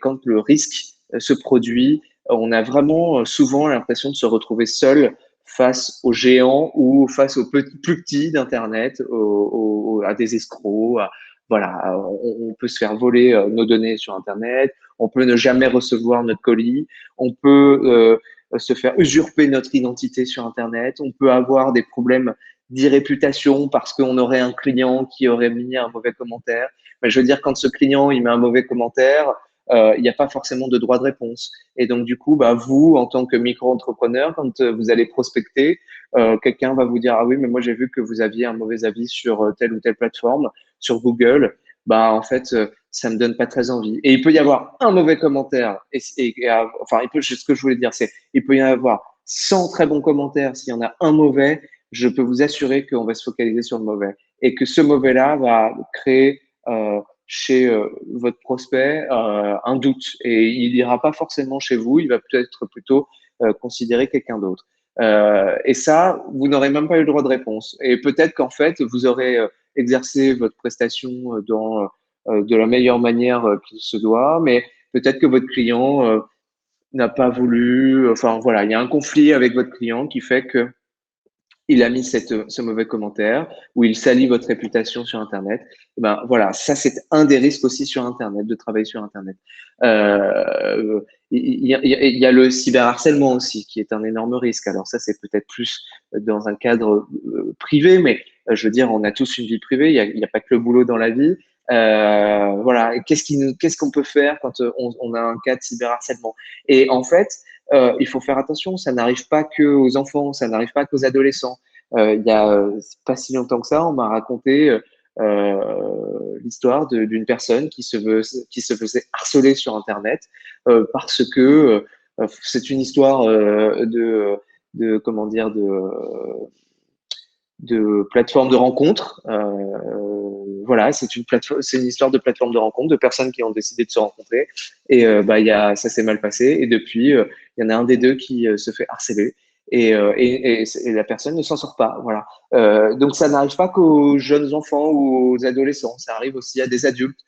quand le risque se produit, on a vraiment souvent l'impression de se retrouver seul face aux géants ou face aux plus petits d'Internet, à des escrocs. Voilà, on peut se faire voler nos données sur Internet, on peut ne jamais recevoir notre colis, on peut se faire usurper notre identité sur Internet, on peut avoir des problèmes d'irréputation parce qu'on aurait un client qui aurait mis un mauvais commentaire. Mais je veux dire, quand ce client il met un mauvais commentaire, il n'y a pas forcément de droit de réponse. Et donc, du coup, bah, vous, en tant que micro-entrepreneur, quand vous allez prospecter, quelqu'un va vous dire, ah oui, mais moi, j'ai vu que vous aviez un mauvais avis sur telle ou telle plateforme, sur Google. Bah, en fait, ça me donne pas très envie. Et il peut y avoir un mauvais commentaire. Enfin, ce que je voulais dire, c'est, il peut y avoir 100 très bons commentaires. S'il y en a un mauvais, je peux vous assurer qu'on va se focaliser sur le mauvais. Et que ce mauvais-là va créer chez votre prospect un doute et il ira pas forcément chez vous, il va peut-être plutôt considérer quelqu'un d'autre. Et ça, vous n'aurez même pas eu le droit de réponse. Et peut-être qu'en fait, vous aurez exercé votre prestation de la meilleure manière qu'il se doit, mais peut-être que votre client n'a pas voulu. Enfin voilà, il y a un conflit avec votre client qui fait que il a mis ce mauvais commentaire, ou il salit votre réputation sur Internet. Ben voilà, ça c'est un des risques aussi sur Internet, de travailler sur Internet. Il y a le cyberharcèlement aussi, qui est un énorme risque. Alors ça, c'est peut-être plus dans un cadre privé, mais je veux dire, on a tous une vie privée, il y a pas que le boulot dans la vie. Voilà, qu'est-ce qu'on peut faire quand on a un cas de cyberharcèlement? Et en fait, il faut faire attention, ça n'arrive pas que aux enfants, ça n'arrive pas qu'aux adolescents. Il y a pas si longtemps que ça, on m'a raconté l'histoire d'une personne qui se faisait harceler sur Internet parce que c'est une histoire de comment dire de plateforme de rencontre. Voilà, c'est une histoire de plateforme de rencontre, de personnes qui ont décidé de se rencontrer. Et bah, ça s'est mal passé. Et depuis, il y en a un des deux qui se fait harceler. Et la personne ne s'en sort pas. Voilà. Donc ça n'arrive pas qu'aux jeunes enfants ou aux adolescents. Ça arrive aussi à des adultes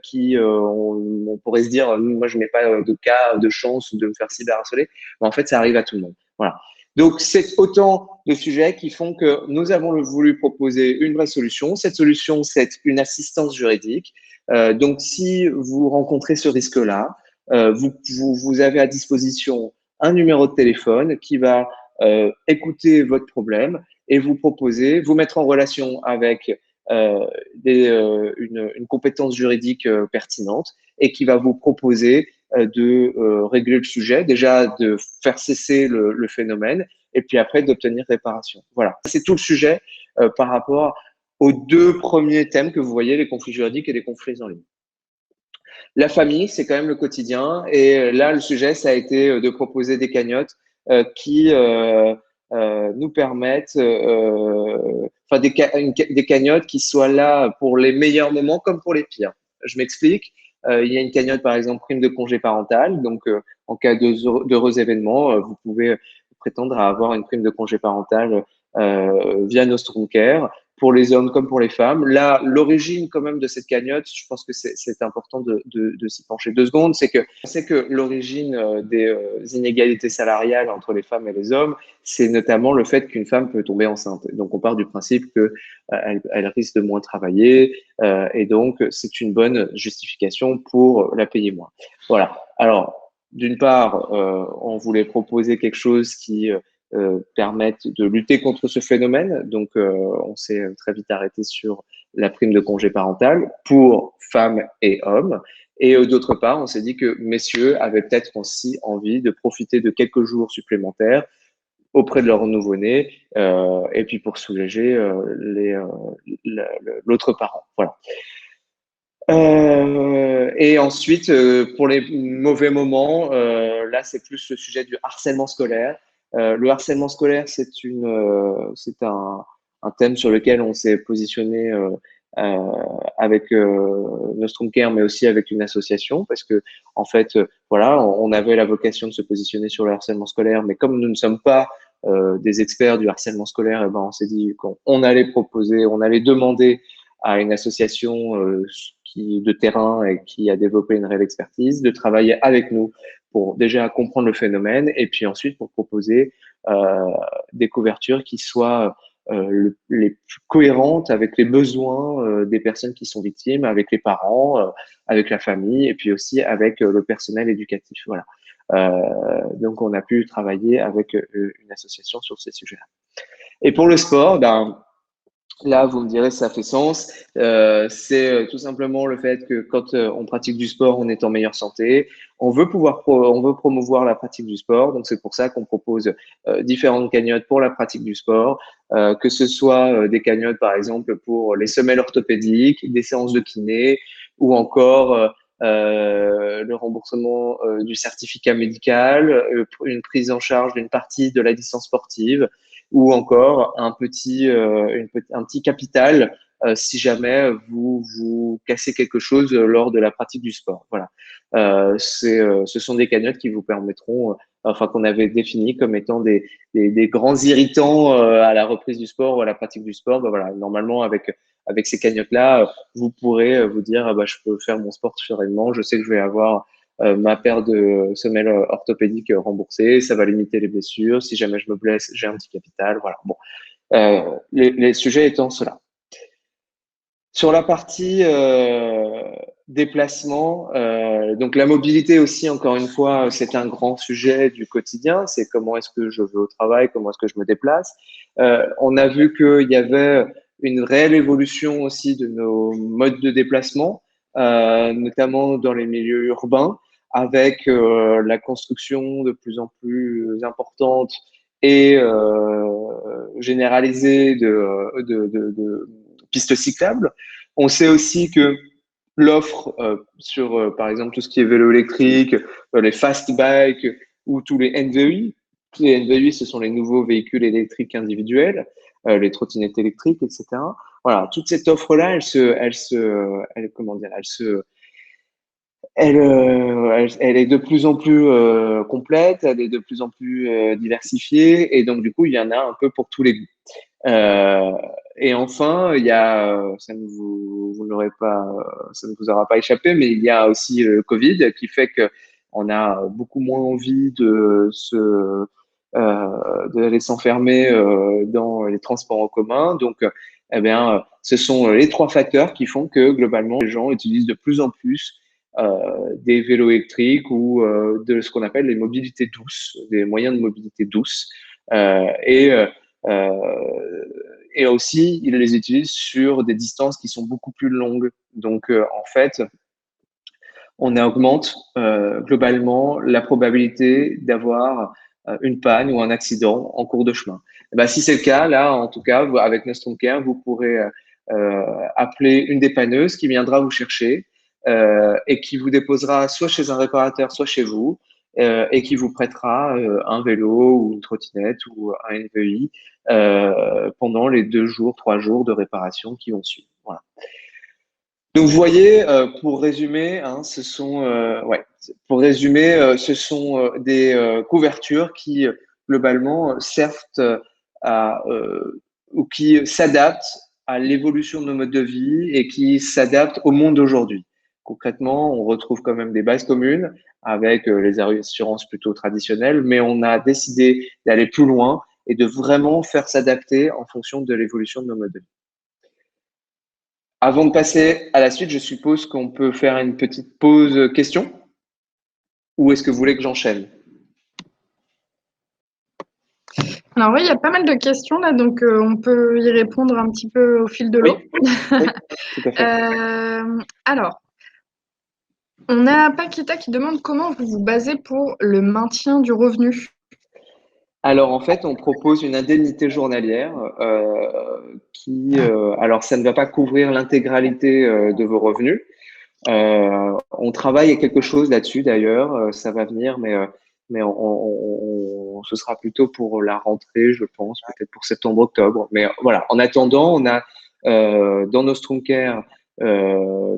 qui, on pourrait se dire, moi je n'ai pas de cas de chance de me faire cyberharceler. Mais en fait, ça arrive à tout le monde. Voilà. Donc, c'est autant de sujets qui font que nous avons voulu proposer une vraie solution. Cette solution, c'est une assistance juridique. Donc, si vous rencontrez ce risque-là, vous avez à disposition un numéro de téléphone qui va écouter votre problème et vous proposer, vous mettre en relation avec une compétence juridique pertinente et qui va vous proposer de régler le sujet, déjà de faire cesser le phénomène et puis après d'obtenir réparation. Voilà, c'est tout le sujet par rapport aux deux premiers thèmes que vous voyez, les conflits juridiques et les conflits en ligne. La famille, c'est quand même le quotidien. Et là, le sujet, ça a été de proposer des cagnottes qui nous permettent, enfin des cagnottes qui soient là pour les meilleurs moments comme pour les pires. Je m'explique. Il y a une cagnotte, par exemple, prime de congé parental. Donc, en cas d'heureux événements, vous pouvez prétendre à avoir une prime de congé parental via Nostrum Care pour les hommes comme pour les femmes. Là, l'origine quand même de cette cagnotte, je pense que c'est important de s'y pencher 2 secondes, c'est que l'origine des inégalités salariales entre les femmes et les hommes, c'est notamment le fait qu'une femme peut tomber enceinte. Donc, on part du principe que elle risque de moins travailler et donc c'est une bonne justification pour la payer moins. Voilà. Alors, d'une part, on voulait proposer quelque chose qui permettent de lutter contre ce phénomène. Donc, on s'est très vite arrêté sur la prime de congé parental pour femmes et hommes. Et d'autre part, on s'est dit que messieurs avaient peut-être aussi envie de profiter de quelques jours supplémentaires auprès de leur nouveau-né et puis pour soulager l'autre parent. Voilà. Et ensuite, pour les mauvais moments, là, c'est plus le sujet du harcèlement scolaire. Le harcèlement scolaire, c'est un thème sur lequel on s'est positionné avec Nostrum Care, mais aussi avec une association, parce que en fait, voilà, on avait la vocation de se positionner sur le harcèlement scolaire, mais comme nous ne sommes pas des experts du harcèlement scolaire, eh ben, on s'est dit qu'on allait proposer, on allait demander à une association de terrain et qui a développé une réelle expertise, de travailler avec nous pour déjà comprendre le phénomène et puis ensuite pour proposer des couvertures qui soient les plus cohérentes avec les besoins des personnes qui sont victimes, avec les parents, avec la famille et puis aussi avec le personnel éducatif. Voilà. Donc on a pu travailler avec une association sur ces sujets-là. Et pour le sport, ben, là, vous me direz, ça fait sens. C'est tout simplement le fait que quand on pratique du sport, on est en meilleure santé. On veut promouvoir la pratique du sport. Donc, c'est pour ça qu'on propose différentes cagnottes pour la pratique du sport, que ce soit des cagnottes, par exemple, pour les semelles orthopédiques, des séances de kiné, ou encore le remboursement du certificat médical, une prise en charge d'une partie de la licence sportive ou encore un petit capital si jamais vous cassez quelque chose lors de la pratique du sport. Voilà. Ce sont des cagnottes qui vous permettront, enfin qu'on avait défini comme étant des grands irritants à la reprise du sport ou à la pratique du sport. Ben voilà, normalement avec ces cagnottes-là, vous pourrez vous dire ah bah, je peux faire mon sport sereinement, je sais que je vais avoir ma paire de semelles orthopédiques remboursées, ça va limiter les blessures. Si jamais je me blesse, j'ai un petit capital. Voilà. Bon, les sujets étant cela. Sur la partie déplacement, donc la mobilité aussi, encore une fois, c'est un grand sujet du quotidien. C'est comment est-ce que je vais au travail, comment est-ce que je me déplace. On a vu qu'il y avait une réelle évolution aussi de nos modes de déplacement, notamment dans les milieux urbains, avec la construction de plus en plus importante et généralisée de pistes cyclables. On sait aussi que l'offre sur, par exemple, tout ce qui est vélo électrique, les fast bikes ou tous les NVI. Les NVI, ce sont les nouveaux véhicules électriques individuels, les trottinettes électriques, etc. Voilà, toute cette offre-là, comment dire, elle est de plus en plus complète, elle est de plus en plus diversifiée, et donc du coup, il y en a un peu pour tous les goûts. Euh, et enfin, il y a, vous n'aurez pas, ça ne vous aura pas échappé, mais il y a aussi le Covid qui fait que on a beaucoup moins envie d'aller s'enfermer dans les transports en commun. Donc, eh bien, ce sont les 3 facteurs qui font que globalement, les gens utilisent de plus en plus des vélos électriques ou de ce qu'on appelle les mobilités douces, des moyens de mobilité douce. Euh, et aussi, ils les utilisent sur des distances qui sont beaucoup plus longues. Donc, en fait, on augmente globalement la probabilité d'avoir une panne ou un accident en cours de chemin. Et ben, si c'est le cas, là, en tout cas, avec Nostrum Care, vous pourrez appeler une dépanneuse qui viendra vous chercher. et qui vous déposera soit chez un réparateur, soit chez vous, et qui vous prêtera un vélo ou une trottinette ou un NVI pendant les 2 jours, 3 jours de réparation qui vont suivre. Voilà. Donc vous voyez, pour résumer, hein, pour résumer, ce sont des couvertures qui globalement servent à ou qui s'adaptent à l'évolution de nos modes de vie et qui s'adaptent au monde d'aujourd'hui. Concrètement, on retrouve quand même des bases communes avec les assurances plutôt traditionnelles, mais on a décidé d'aller plus loin et de vraiment faire s'adapter en fonction de l'évolution de nos modes de vie. Avant de passer à la suite, je suppose qu'on peut faire une petite pause question, ou est-ce que vous voulez que j'enchaîne? Alors oui, il y a pas mal de questions là, donc on peut y répondre un petit peu au fil de l'eau. Oui, tout à fait. Alors, on a Paquita qui demande comment vous vous basez pour le maintien du revenu. Alors en fait, on propose une indemnité journalière qui, alors ça ne va pas couvrir l'intégralité de vos revenus. On travaille à quelque chose là-dessus d'ailleurs, ça va venir, mais ce sera plutôt pour la rentrée, je pense, peut-être pour septembre-octobre. Mais voilà, en attendant, on a dans Nostrum Care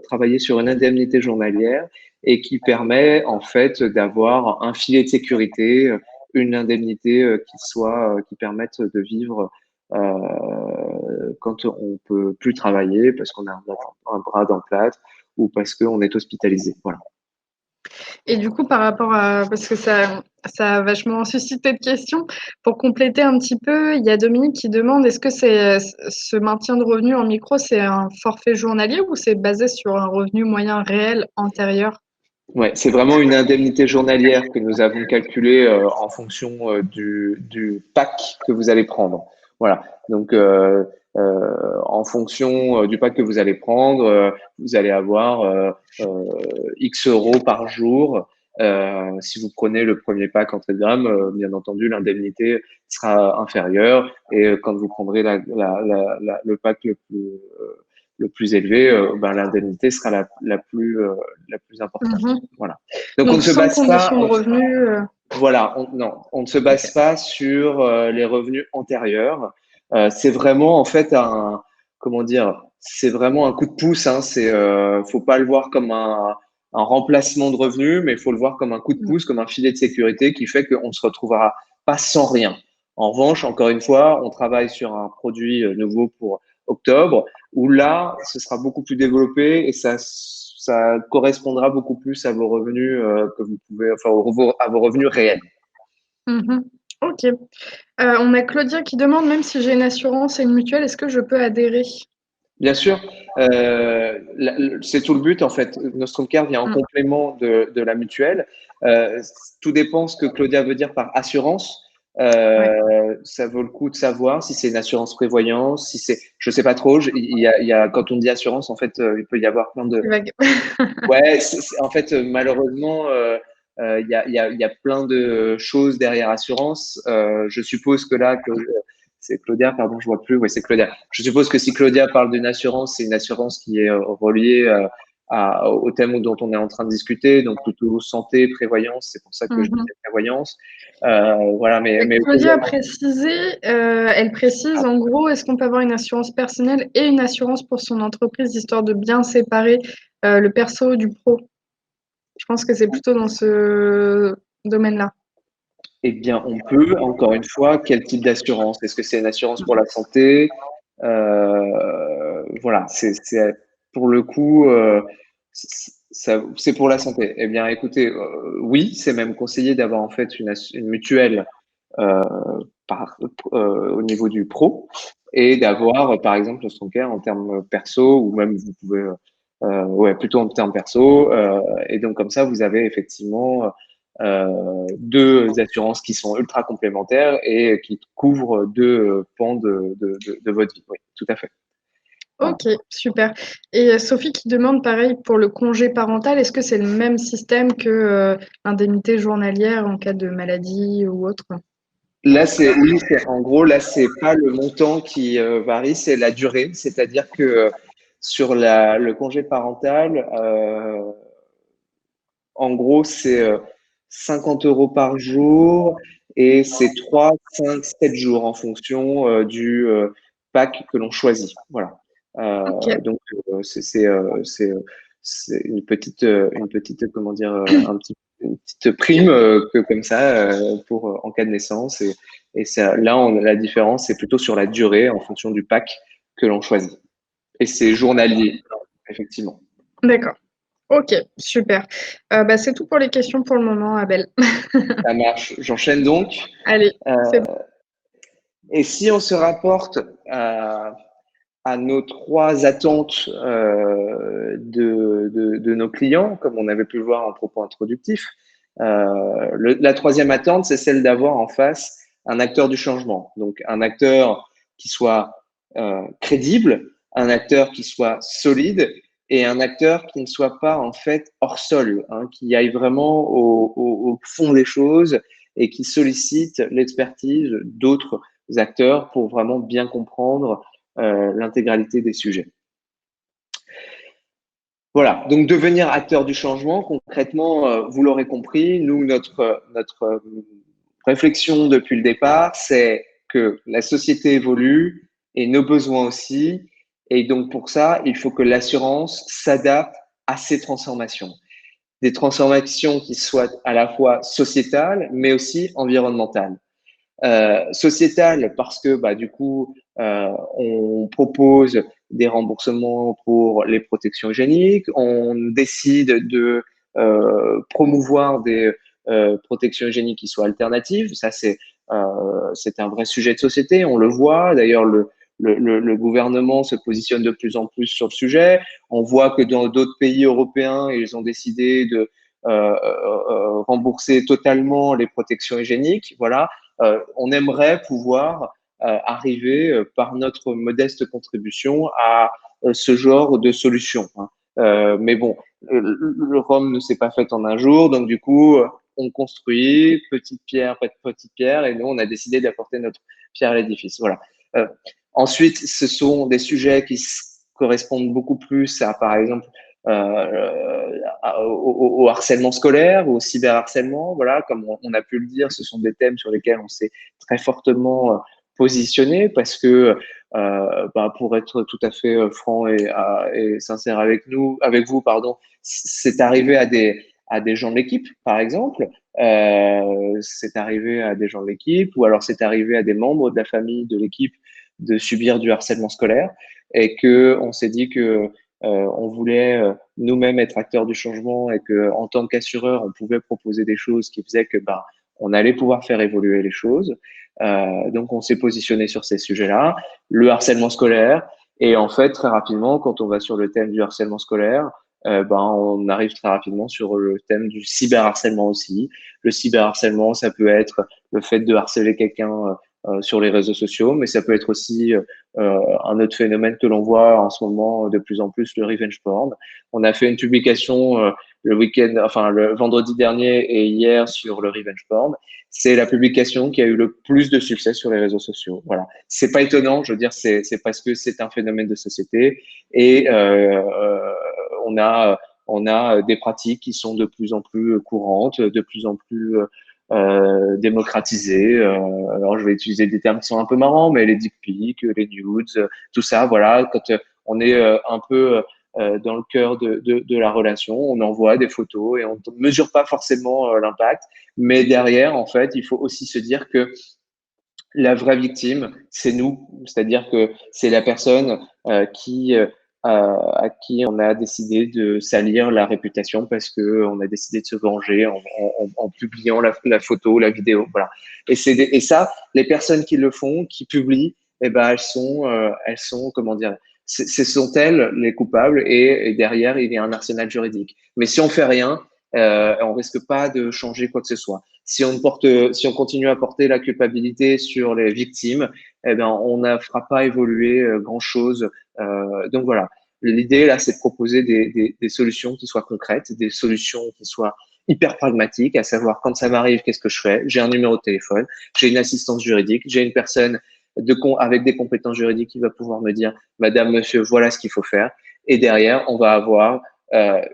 travaillé sur une indemnité journalière et qui permet en fait d'avoir un filet de sécurité, une indemnité qui permette de vivre quand on peut plus travailler parce qu'on a un bras dans le plâtre ou parce qu'on est hospitalisé. Voilà. Et du coup, par rapport à, parce que ça a vachement suscité de questions, pour compléter un petit peu, il y a Dominique qui demande, est-ce que ce maintien de revenu en micro, c'est un forfait journalier ou c'est basé sur un revenu moyen réel antérieur? Ouais, c'est vraiment une indemnité journalière que nous avons calculée en fonction du pack que vous allez prendre. Voilà. Donc, en fonction du pack que vous allez prendre, vous allez avoir X euros par jour. Si vous prenez le premier pack en 30 grammes, bien entendu, l'indemnité sera inférieure. Et quand vous prendrez le pack le plus élevé, ben, l'indemnité sera la plus importante. Voilà. Donc on ne se sans base pas. condition de revenu. Voilà, non, on ne se base pas sur les revenus antérieurs. C'est vraiment en fait comment dire, c'est vraiment un coup de pouce. Hein, faut pas le voir comme un remplacement de revenus, mais il faut le voir comme un coup de pouce, comme un filet de sécurité qui fait qu'on se retrouvera pas sans rien. En revanche, encore une fois, on travaille sur un produit nouveau pour octobre, où là, ce sera beaucoup plus développé et ça correspondra beaucoup plus à vos revenus que vous pouvez, enfin, à vos revenus réels. Ok. On a Claudia qui demande, même si j'ai une assurance et une mutuelle, est-ce que je peux adhérer? Bien sûr, c'est tout le but en fait. Nostrum Care vient en complément de la mutuelle. Tout dépend ce que Claudia veut dire par assurance. Ça vaut le coup de savoir si c'est une assurance prévoyance, si c'est, je sais pas trop. Quand on dit assurance, en fait, il peut y avoir plein de. Ouais, en fait, malheureusement, il y a plein de choses derrière assurance. Je suppose que là, c'est Claudia, pardon, je vois plus. Oui, c'est Claudia. Je suppose que si Claudia parle d'une assurance, c'est une assurance qui est reliée au thème dont on est en train de discuter, donc plutôt santé, prévoyance. C'est pour ça que je disais prévoyance. Voilà, mais Claudia a précisé, elle précise en gros, est-ce qu'on peut avoir une assurance personnelle et une assurance pour son entreprise, histoire de bien séparer le perso du pro? Je pense que c'est plutôt dans ce domaine-là. Eh bien, on peut, encore une fois, quel type d'assurance? Est-ce que c'est une assurance pour la santé? Voilà, pour le coup, c'est pour la santé. Eh bien, écoutez, oui, c'est même conseillé d'avoir en fait une mutuelle euh, au niveau du pro et d'avoir, par exemple, son care en termes perso ou même vous pouvez, ouais, plutôt en termes perso. Et donc, comme ça, vous avez effectivement deux assurances qui sont ultra complémentaires et qui couvrent deux pans de votre vie. Oui, tout à fait. Voilà. Ok, super. Et Sophie qui demande pareil pour le congé parental, est-ce que c'est le même système que l'indemnité journalière en cas de maladie ou autre? Là, oui, en gros, là, c'est pas le montant qui varie, c'est la durée. C'est-à-dire que Sur le congé parental, en gros, c'est 50 € par jour et c'est 3, 5, 7 jours en fonction du pack que l'on choisit. Voilà. Ok. Donc, c'est une petite, comment dire, une petite prime que comme ça pour en cas de naissance. Et ça, là, la différence, c'est plutôt sur la durée en fonction du pack que l'on choisit. Et c'est journalier, effectivement. D'accord. Ok, super. Bah, c'est tout pour les questions pour le moment, Abel. Ça marche. J'enchaîne donc. Allez, Euh, c'est bon. et si on se rapporte à nos trois attentes de nos clients, comme on avait pu le voir en propos introductif, la troisième attente, c'est celle d'avoir en face un acteur du changement. Donc, un acteur qui soit crédible, un acteur qui soit solide et un acteur qui ne soit pas en fait hors sol, hein, qui aille vraiment au fond des choses et qui sollicite l'expertise d'autres acteurs pour vraiment bien comprendre l'intégralité des sujets. Voilà, donc devenir acteur du changement, concrètement, vous l'aurez compris, nous, notre réflexion depuis le départ, c'est que la société évolue et nos besoins aussi. Et donc pour ça, il faut que l'assurance s'adapte à ces transformations. Des transformations qui soient à la fois sociétales, mais aussi environnementales. Sociétale parce que bah, du coup, on propose des remboursements pour les protections hygiéniques, on décide de promouvoir des protections hygiéniques qui soient alternatives. Ça, c'est un vrai sujet de société, on le voit. D'ailleurs, le gouvernement se positionne de plus en plus sur le sujet. On voit que dans d'autres pays européens, ils ont décidé de rembourser totalement les protections hygiéniques. Voilà, on aimerait pouvoir arriver par notre modeste contribution à ce genre de solution. Hein. Mais bon, le Rome ne s'est pas fait en un jour, donc du coup, on construit petite pierre, petite pierre, et nous, on a décidé d'apporter notre pierre à l'édifice. Voilà. Euh, Ensuite, ce sont des sujets qui correspondent beaucoup plus à, par exemple, au harcèlement scolaire, au cyberharcèlement. Voilà, comme on a pu le dire, ce sont des thèmes sur lesquels on s'est très fortement positionné parce que, bah, pour être tout à fait franc et sincère avec vous, pardon, c'est arrivé à des gens de l'équipe, par exemple. C'est arrivé à des gens de l'équipe ou alors c'est arrivé à des membres de la famille de l'équipe de subir du harcèlement scolaire et que on s'est dit que on voulait nous-mêmes être acteurs du changement et que en tant qu'assureur, on pouvait proposer des choses qui faisaient que bah, on allait pouvoir faire évoluer les choses. Donc, on s'est positionné sur ces sujets-là, le harcèlement scolaire. Et en fait, très rapidement, quand on va sur le thème du harcèlement scolaire, ben, on arrive très rapidement sur le thème du cyberharcèlement aussi. Le cyberharcèlement, ça peut être le fait de harceler quelqu'un sur les réseaux sociaux, mais ça peut être aussi un autre phénomène que l'on voit en ce moment de plus en plus, le revenge porn. On a fait une publication le week-end, enfin le vendredi dernier et hier sur le revenge porn. C'est la publication qui a eu le plus de succès sur les réseaux sociaux. Voilà, c'est pas étonnant. Je veux dire, c'est parce que c'est un phénomène de société et on a on a des pratiques qui sont de plus en plus courantes, de plus en plus démocratisées. Alors, je vais utiliser des termes qui sont un peu marrants, mais les dick pics, les nudes, tout ça, voilà. Quand on est un peu dans le cœur de la relation, on envoie des photos et on ne mesure pas forcément l'impact. Mais derrière, en fait, il faut aussi se dire que la vraie victime, c'est nous, c'est-à-dire que c'est la personne à qui on a décidé de salir la réputation parce que on a décidé de se venger en publiant la photo, la vidéo, voilà. Et ça, les personnes qui le font, qui publient, eh ben elles sont, comment dire, ce sont elles les coupables et derrière il y a un arsenal juridique. Mais si on fait rien, on risque pas de changer quoi que ce soit. Si on continue à porter la culpabilité sur les victimes, eh ben, on ne fera pas évoluer grand-chose. Donc voilà, l'idée là, c'est de proposer des solutions qui soient concrètes, des solutions qui soient hyper pragmatiques, à savoir quand ça m'arrive, qu'est-ce que je fais? J'ai un numéro de téléphone, j'ai une assistance juridique, j'ai une personne avec des compétences juridiques qui va pouvoir me dire, Madame, Monsieur, voilà ce qu'il faut faire. et derrière, on va avoir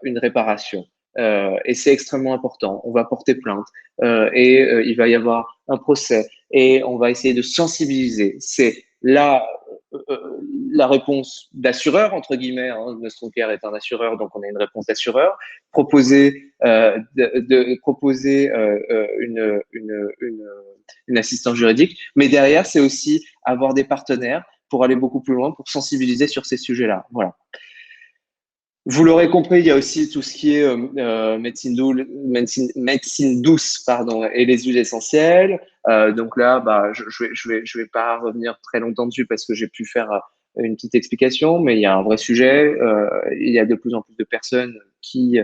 une réparation. Et c'est extrêmement important. On va porter plainte il va y avoir un procès et on va essayer de sensibiliser. C'est là la réponse d'assureur, entre guillemets. Hein. Nostroncare est un assureur, donc on a une réponse d'assureur. Proposer, proposer une assistance juridique. Mais derrière, c'est aussi avoir des partenaires pour aller beaucoup plus loin, pour sensibiliser sur ces sujets-là. Voilà. Vous l'aurez compris, il y a aussi tout ce qui est médecine douce pardon, et les huiles essentielles. Donc là, bah, je vais pas revenir très longtemps dessus parce que j'ai pu faire une petite explication, mais il y a un vrai sujet. Il y a de plus en plus de personnes qui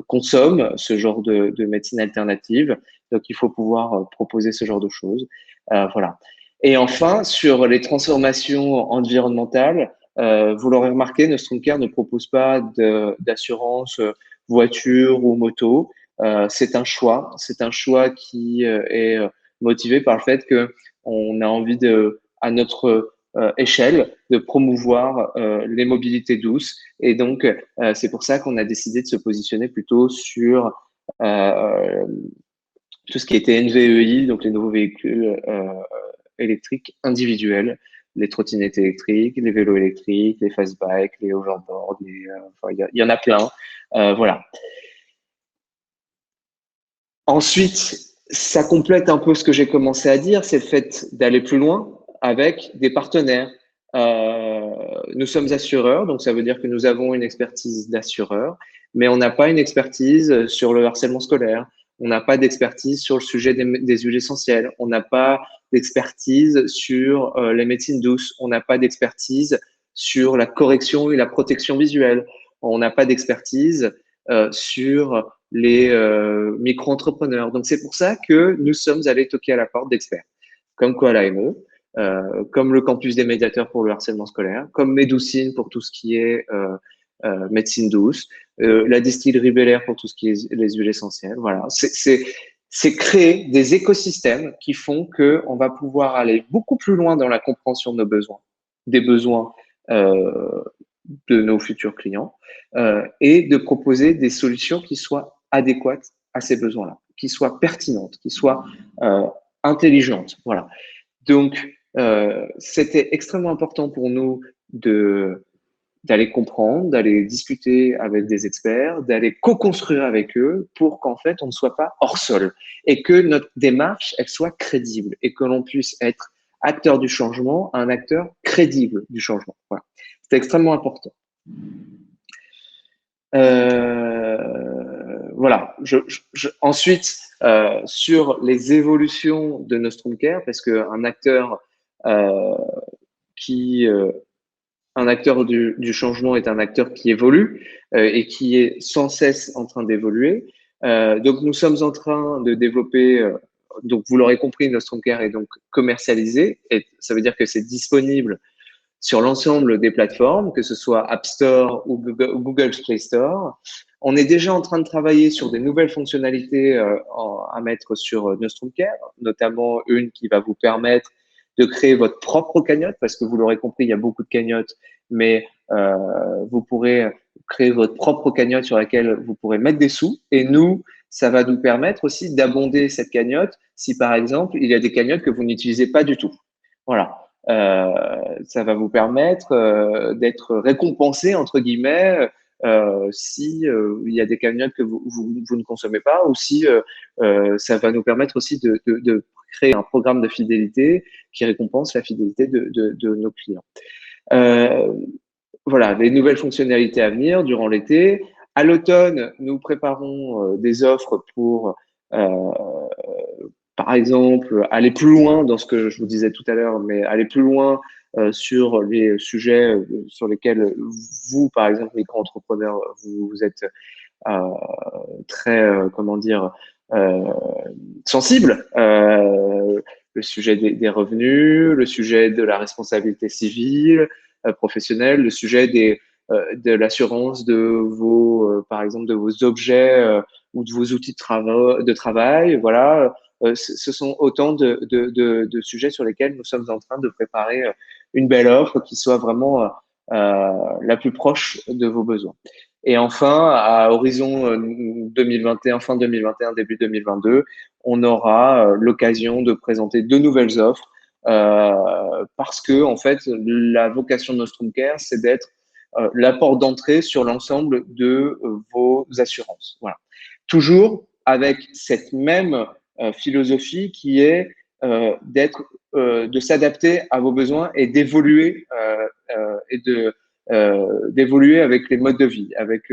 consomment ce genre de médecine alternative. Donc, il faut pouvoir proposer ce genre de choses. Voilà. Et enfin, sur les transformations environnementales, vous l'aurez remarqué, Nostroncare ne propose pas d'assurance voiture ou moto. C'est un choix. C'est un choix qui est motivé par le fait que on a envie de, à notre échelle, de promouvoir les mobilités douces. Et donc, c'est pour ça qu'on a décidé de se positionner plutôt sur tout ce qui était NVEI, donc les nouveaux véhicules électriques individuels, les trottinettes électriques, les vélos électriques, les fast bikes, les overboards, enfin, y en a plein. Voilà. Ensuite, ça complète un peu ce que j'ai commencé à dire, c'est le fait d'aller plus loin avec des partenaires. Nous sommes assureurs, donc ça veut dire que nous avons une expertise d'assureur, mais on n'a pas une expertise sur le harcèlement scolaire. On n'a pas d'expertise sur le sujet des huiles essentielles. On n'a pas d'expertise sur les médecines douces. On n'a pas d'expertise sur la correction et la protection visuelle. On n'a pas d'expertise sur les micro-entrepreneurs. Donc, c'est pour ça que nous sommes allés toquer à la porte d'experts, comme Koala l'AME, comme le campus des médiateurs pour le harcèlement scolaire, comme Médoucine pour tout ce qui est médecine douce, la distillerie Bel Air pour tout ce qui est les huiles essentielles. Voilà, c'est créer des écosystèmes qui font que on va pouvoir aller beaucoup plus loin dans la compréhension de nos besoins, des besoins de nos futurs clients, et de proposer des solutions qui soient adéquates à ces besoins-là, qui soient pertinentes, qui soient intelligentes. Voilà. Donc, c'était extrêmement important pour nous d'aller comprendre, d'aller discuter avec des experts, d'aller co-construire avec eux pour qu'en fait, on ne soit pas hors sol et que notre démarche, elle soit crédible et que l'on puisse être acteur du changement, un acteur crédible du changement. Voilà. C'est extrêmement important. Voilà. Ensuite, sur les évolutions de Nostroncare, parce qu'un acteur un acteur du changement est un acteur qui évolue et qui est sans cesse en train d'évoluer. Donc, nous sommes en train de développer, donc vous l'aurez compris, Nostroncare est donc commercialisé, et ça veut dire que c'est disponible sur l'ensemble des plateformes, que ce soit App Store ou Google Play Store. On est déjà en train de travailler sur des nouvelles fonctionnalités à mettre sur Nostroncare, notamment une qui va vous permettre de créer votre propre cagnotte, parce que vous l'aurez compris, il y a beaucoup de cagnottes, mais vous pourrez créer votre propre cagnotte sur laquelle vous pourrez mettre des sous. Et nous, ça va nous permettre aussi d'abonder cette cagnotte si, par exemple, il y a des cagnottes que vous n'utilisez pas du tout. Voilà. Ça va vous permettre d'être récompensé, entre guillemets, si il y a des cagnottes que vous ne consommez pas, ou si ça va nous permettre aussi de créer un programme de fidélité qui récompense la fidélité de nos clients. Voilà, les nouvelles fonctionnalités à venir durant l'été. À l'automne, nous préparons des offres pour par exemple, aller plus loin dans ce que je vous disais tout à l'heure, mais aller plus loin sur les sujets sur lesquels vous, par exemple, micro-entrepreneurs, vous êtes très, comment dire, sensible. Le sujet des revenus, le sujet de la responsabilité civile, professionnelle, le sujet de l'assurance de vos, par exemple, de vos objets ou de vos outils de travail. Voilà. Ce sont autant de sujets sur lesquels nous sommes en train de préparer une belle offre qui soit vraiment la plus proche de vos besoins. Et enfin, à horizon 2021, fin 2021, début 2022, on aura l'occasion de présenter de nouvelles offres parce que, en fait, la vocation de Nostrum Care, c'est d'être la porte d'entrée sur l'ensemble de vos assurances. Voilà. Toujours avec cette même philosophie qui est de s'adapter à vos besoins et d'évoluer d'évoluer avec les modes de vie, avec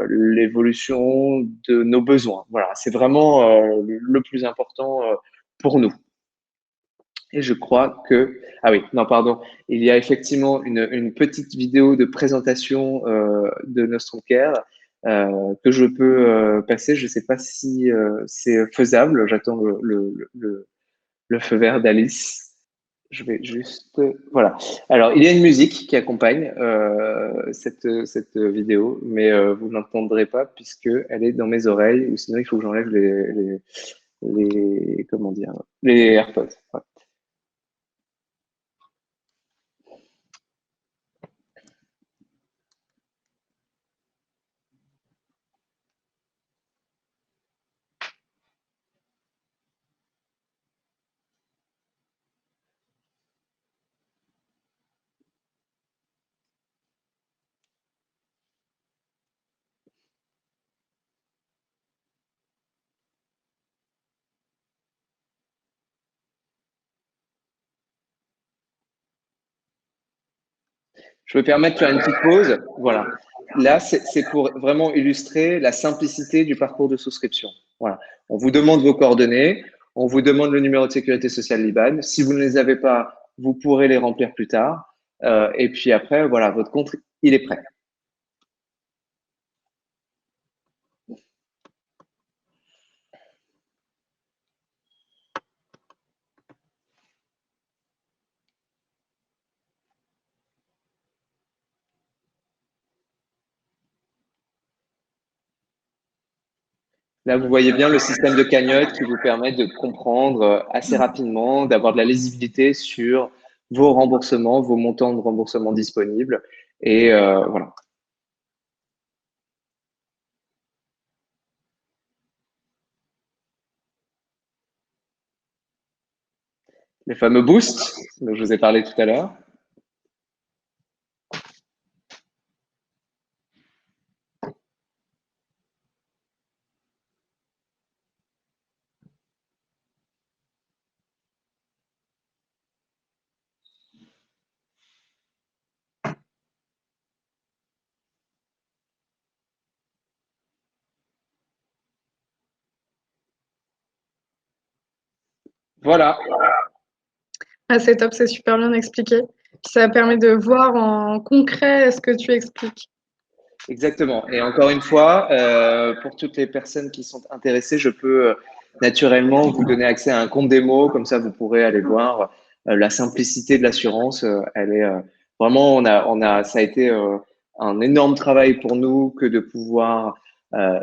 l'évolution de nos besoins. Voilà, c'est vraiment le plus important pour nous. Et je crois que... Ah oui, non, pardon. Il y a effectivement une petite vidéo de présentation de Nostrum Care que je peux passer. Je ne sais pas si c'est faisable. J'attends le feu vert d'Alice. Je vais juste... Voilà. Alors, il y a une musique qui accompagne cette vidéo, mais vous ne l'entendrez pas puisqu'elle est dans mes oreilles, ou sinon il faut que j'enlève comment dire, les AirPods. Ouais. Je me permets de faire une petite pause. Voilà. Là, c'est pour vraiment illustrer la simplicité du parcours de souscription. Voilà. On vous demande vos coordonnées, on vous demande le numéro de sécurité sociale Liban. Si vous ne les avez pas, vous pourrez les remplir plus tard. Et puis après, voilà, votre compte, il est prêt. Là, vous voyez bien le système de cagnotte qui vous permet de comprendre assez rapidement, d'avoir de la lisibilité sur vos remboursements, vos montants de remboursement disponibles. Et voilà. Les fameux boosts dont je vous ai parlé tout à l'heure. Voilà. Ah, c'est top, c'est super bien expliqué. Puis ça permet de voir en concret ce que tu expliques. Exactement. Et encore une fois, pour toutes les personnes qui sont intéressées, je peux naturellement vous donner accès à un compte démo, comme ça vous pourrez aller voir la simplicité de l'assurance. Elle est vraiment, ça a été un énorme travail pour nous que de pouvoir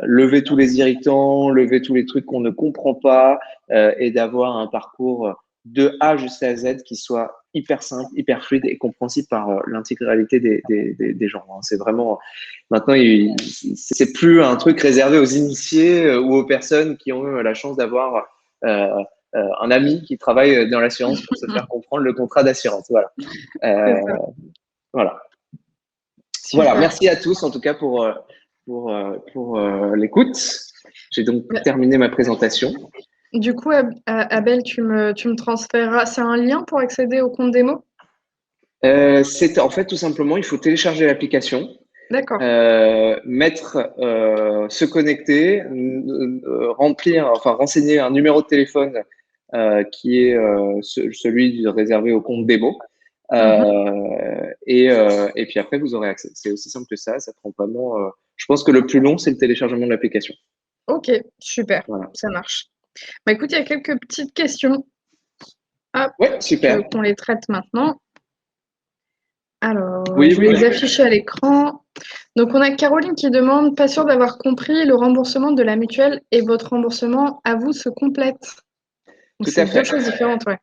lever tous les irritants, lever tous les trucs qu'on ne comprend pas et d'avoir un parcours de A jusqu'à Z qui soit hyper simple, hyper fluide et compréhensible par l'intégralité des gens. Hein. C'est vraiment maintenant, c'est plus un truc réservé aux initiés ou aux personnes qui ont eu la chance d'avoir un ami qui travaille dans l'assurance pour se faire comprendre le contrat d'assurance. Voilà. Voilà. Voilà. Merci à tous en tout cas pour l'écoute. J'ai donc terminé ma présentation. Du coup, Abel, tu me transféreras. C'est un lien pour accéder au compte démo? C'est en fait tout simplement, il faut télécharger l'application. D'accord. Se connecter, renseigner un numéro de téléphone qui est celui réservé au compte démo. Et puis après, vous aurez accès. C'est aussi simple que ça. Ça prend vraiment. Je pense que le plus long, c'est le téléchargement de l'application. Ok, super. Voilà. Ça marche. Bah, écoute, il y a quelques petites questions. Hop, ouais, super. Qu'on les traite maintenant. Alors, je vais les afficher à l'écran. Donc, on a Caroline qui demande, pas sûr d'avoir compris, le remboursement de la mutuelle et votre remboursement à vous se complète. Donc, c'est deux choses différentes, ouais.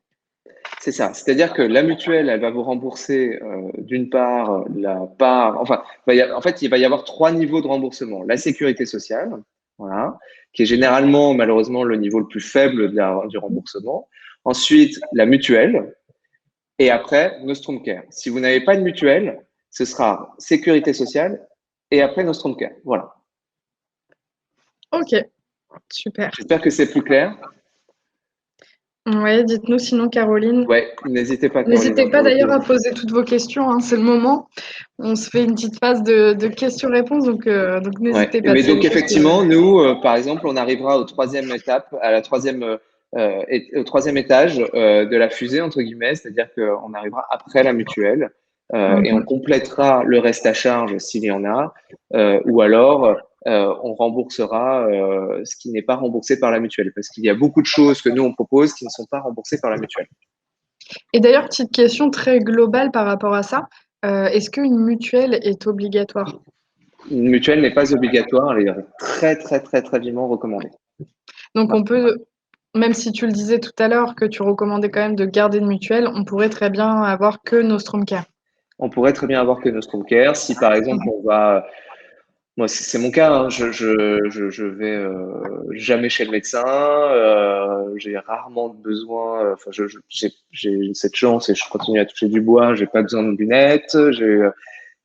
C'est ça. C'est-à-dire que la mutuelle, elle va vous rembourser d'une part la part. Enfin, en fait, il va y avoir trois niveaux de remboursement. La sécurité sociale, voilà, qui est généralement, malheureusement, le niveau le plus faible du remboursement. Ensuite, la mutuelle. Et après, Nostrum Care. Si vous n'avez pas de mutuelle, ce sera sécurité sociale et après Nostrum Care. Voilà. Ok, super. J'espère que c'est plus clair. Ouais, dites-nous sinon, Caroline. Ouais, n'hésitez pas, Caroline, N'hésitez hein, pas pour le d'ailleurs coup. à poser toutes vos questions, hein, c'est le moment. On se fait une petite phase de questions-réponses, donc Ouais. n'hésitez pas. Mais C'est donc des choses que... effectivement, nous, par exemple, on arrivera au troisième étape, à la troisième, au troisième étage de la fusée entre guillemets, c'est-à-dire qu'on arrivera après la mutuelle et on Mhm. complétera le reste à charge s'il y en a, ou alors on remboursera ce qui n'est pas remboursé par la mutuelle, parce qu'il y a beaucoup de choses que nous on propose qui ne sont pas remboursées par la mutuelle. Et d'ailleurs, petite question très globale par rapport à ça. Est-ce qu'une mutuelle est obligatoire? Une mutuelle n'est pas obligatoire, elle est très très très très vivement recommandée. Donc Voilà. on peut, même si tu le disais tout à l'heure que tu recommandais quand même de garder une mutuelle, on pourrait très bien avoir que Nostrum Care. On pourrait très bien avoir que Nostrum Care. Si par exemple on va, moi c'est mon cas, hein, je vais jamais chez le médecin, j'ai rarement besoin, enfin j'ai cette chance et je continue à toucher du bois, j'ai pas besoin de lunettes, j'ai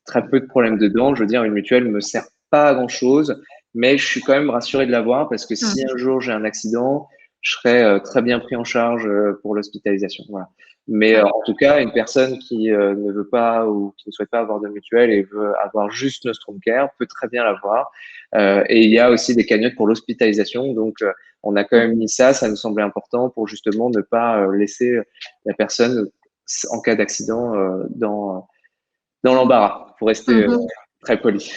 très peu de problèmes de dents. Je veux dire, une mutuelle me sert pas à grand chose, mais je suis quand même rassuré de l'avoir parce que si Mhm. un jour j'ai un accident, je serai très bien pris en charge pour l'hospitalisation. Voilà. Mais Ouais. en tout cas, une personne qui ne veut pas ou qui ne souhaite pas avoir de mutuelle et veut avoir juste Nostrum Care peut très bien l'avoir. Et il y a aussi des cagnottes pour l'hospitalisation. Donc, on a quand même mis ça. Ça nous semblait important pour justement ne pas laisser la personne en cas d'accident dans l'embarras, pour rester Mhm. très poli.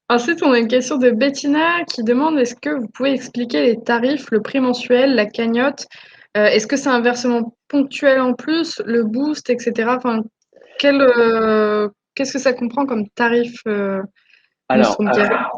Ensuite, on a une question de Bettina qui demande est-ce que vous pouvez expliquer les tarifs, le prix mensuel, la cagnotte? Est-ce que c'est un versement ponctuel en plus, le boost, etc. Enfin, qu'est-ce que ça comprend comme tarif Alors, Nostrum Care?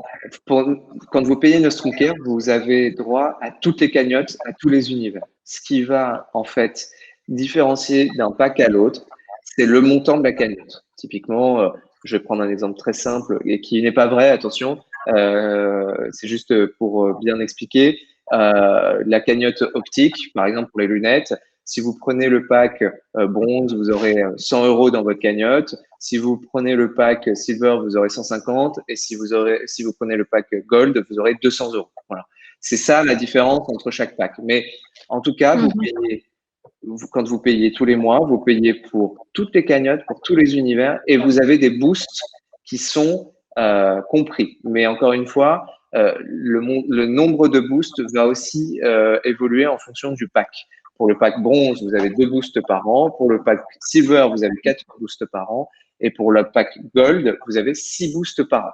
pour, quand vous payez Nostrum Care, vous avez droit à toutes les cagnottes, à tous les univers. Ce qui va en fait différencier d'un pack à l'autre, c'est le montant de la cagnotte. Typiquement, je vais prendre un exemple très simple et qui n'est pas vrai, attention, c'est juste pour bien expliquer. La cagnotte optique, par exemple pour les lunettes, si vous prenez le pack bronze, vous aurez 100 euros dans votre cagnotte. Si vous prenez le pack silver, vous aurez 150. Et si vous prenez le pack gold, vous aurez 200 euros. Voilà. C'est ça la différence entre chaque pack. Mais en tout cas, Mhm. quand vous payez tous les mois, vous payez pour toutes les cagnottes, pour tous les univers, et vous avez des boosts qui sont compris. Mais encore une fois, le nombre de boosts va aussi évoluer en fonction du pack. Pour le pack bronze, vous avez 2 boosts par an. Pour le pack silver, vous avez 4 boosts par an. Et pour le pack gold, vous avez 6 boosts par an.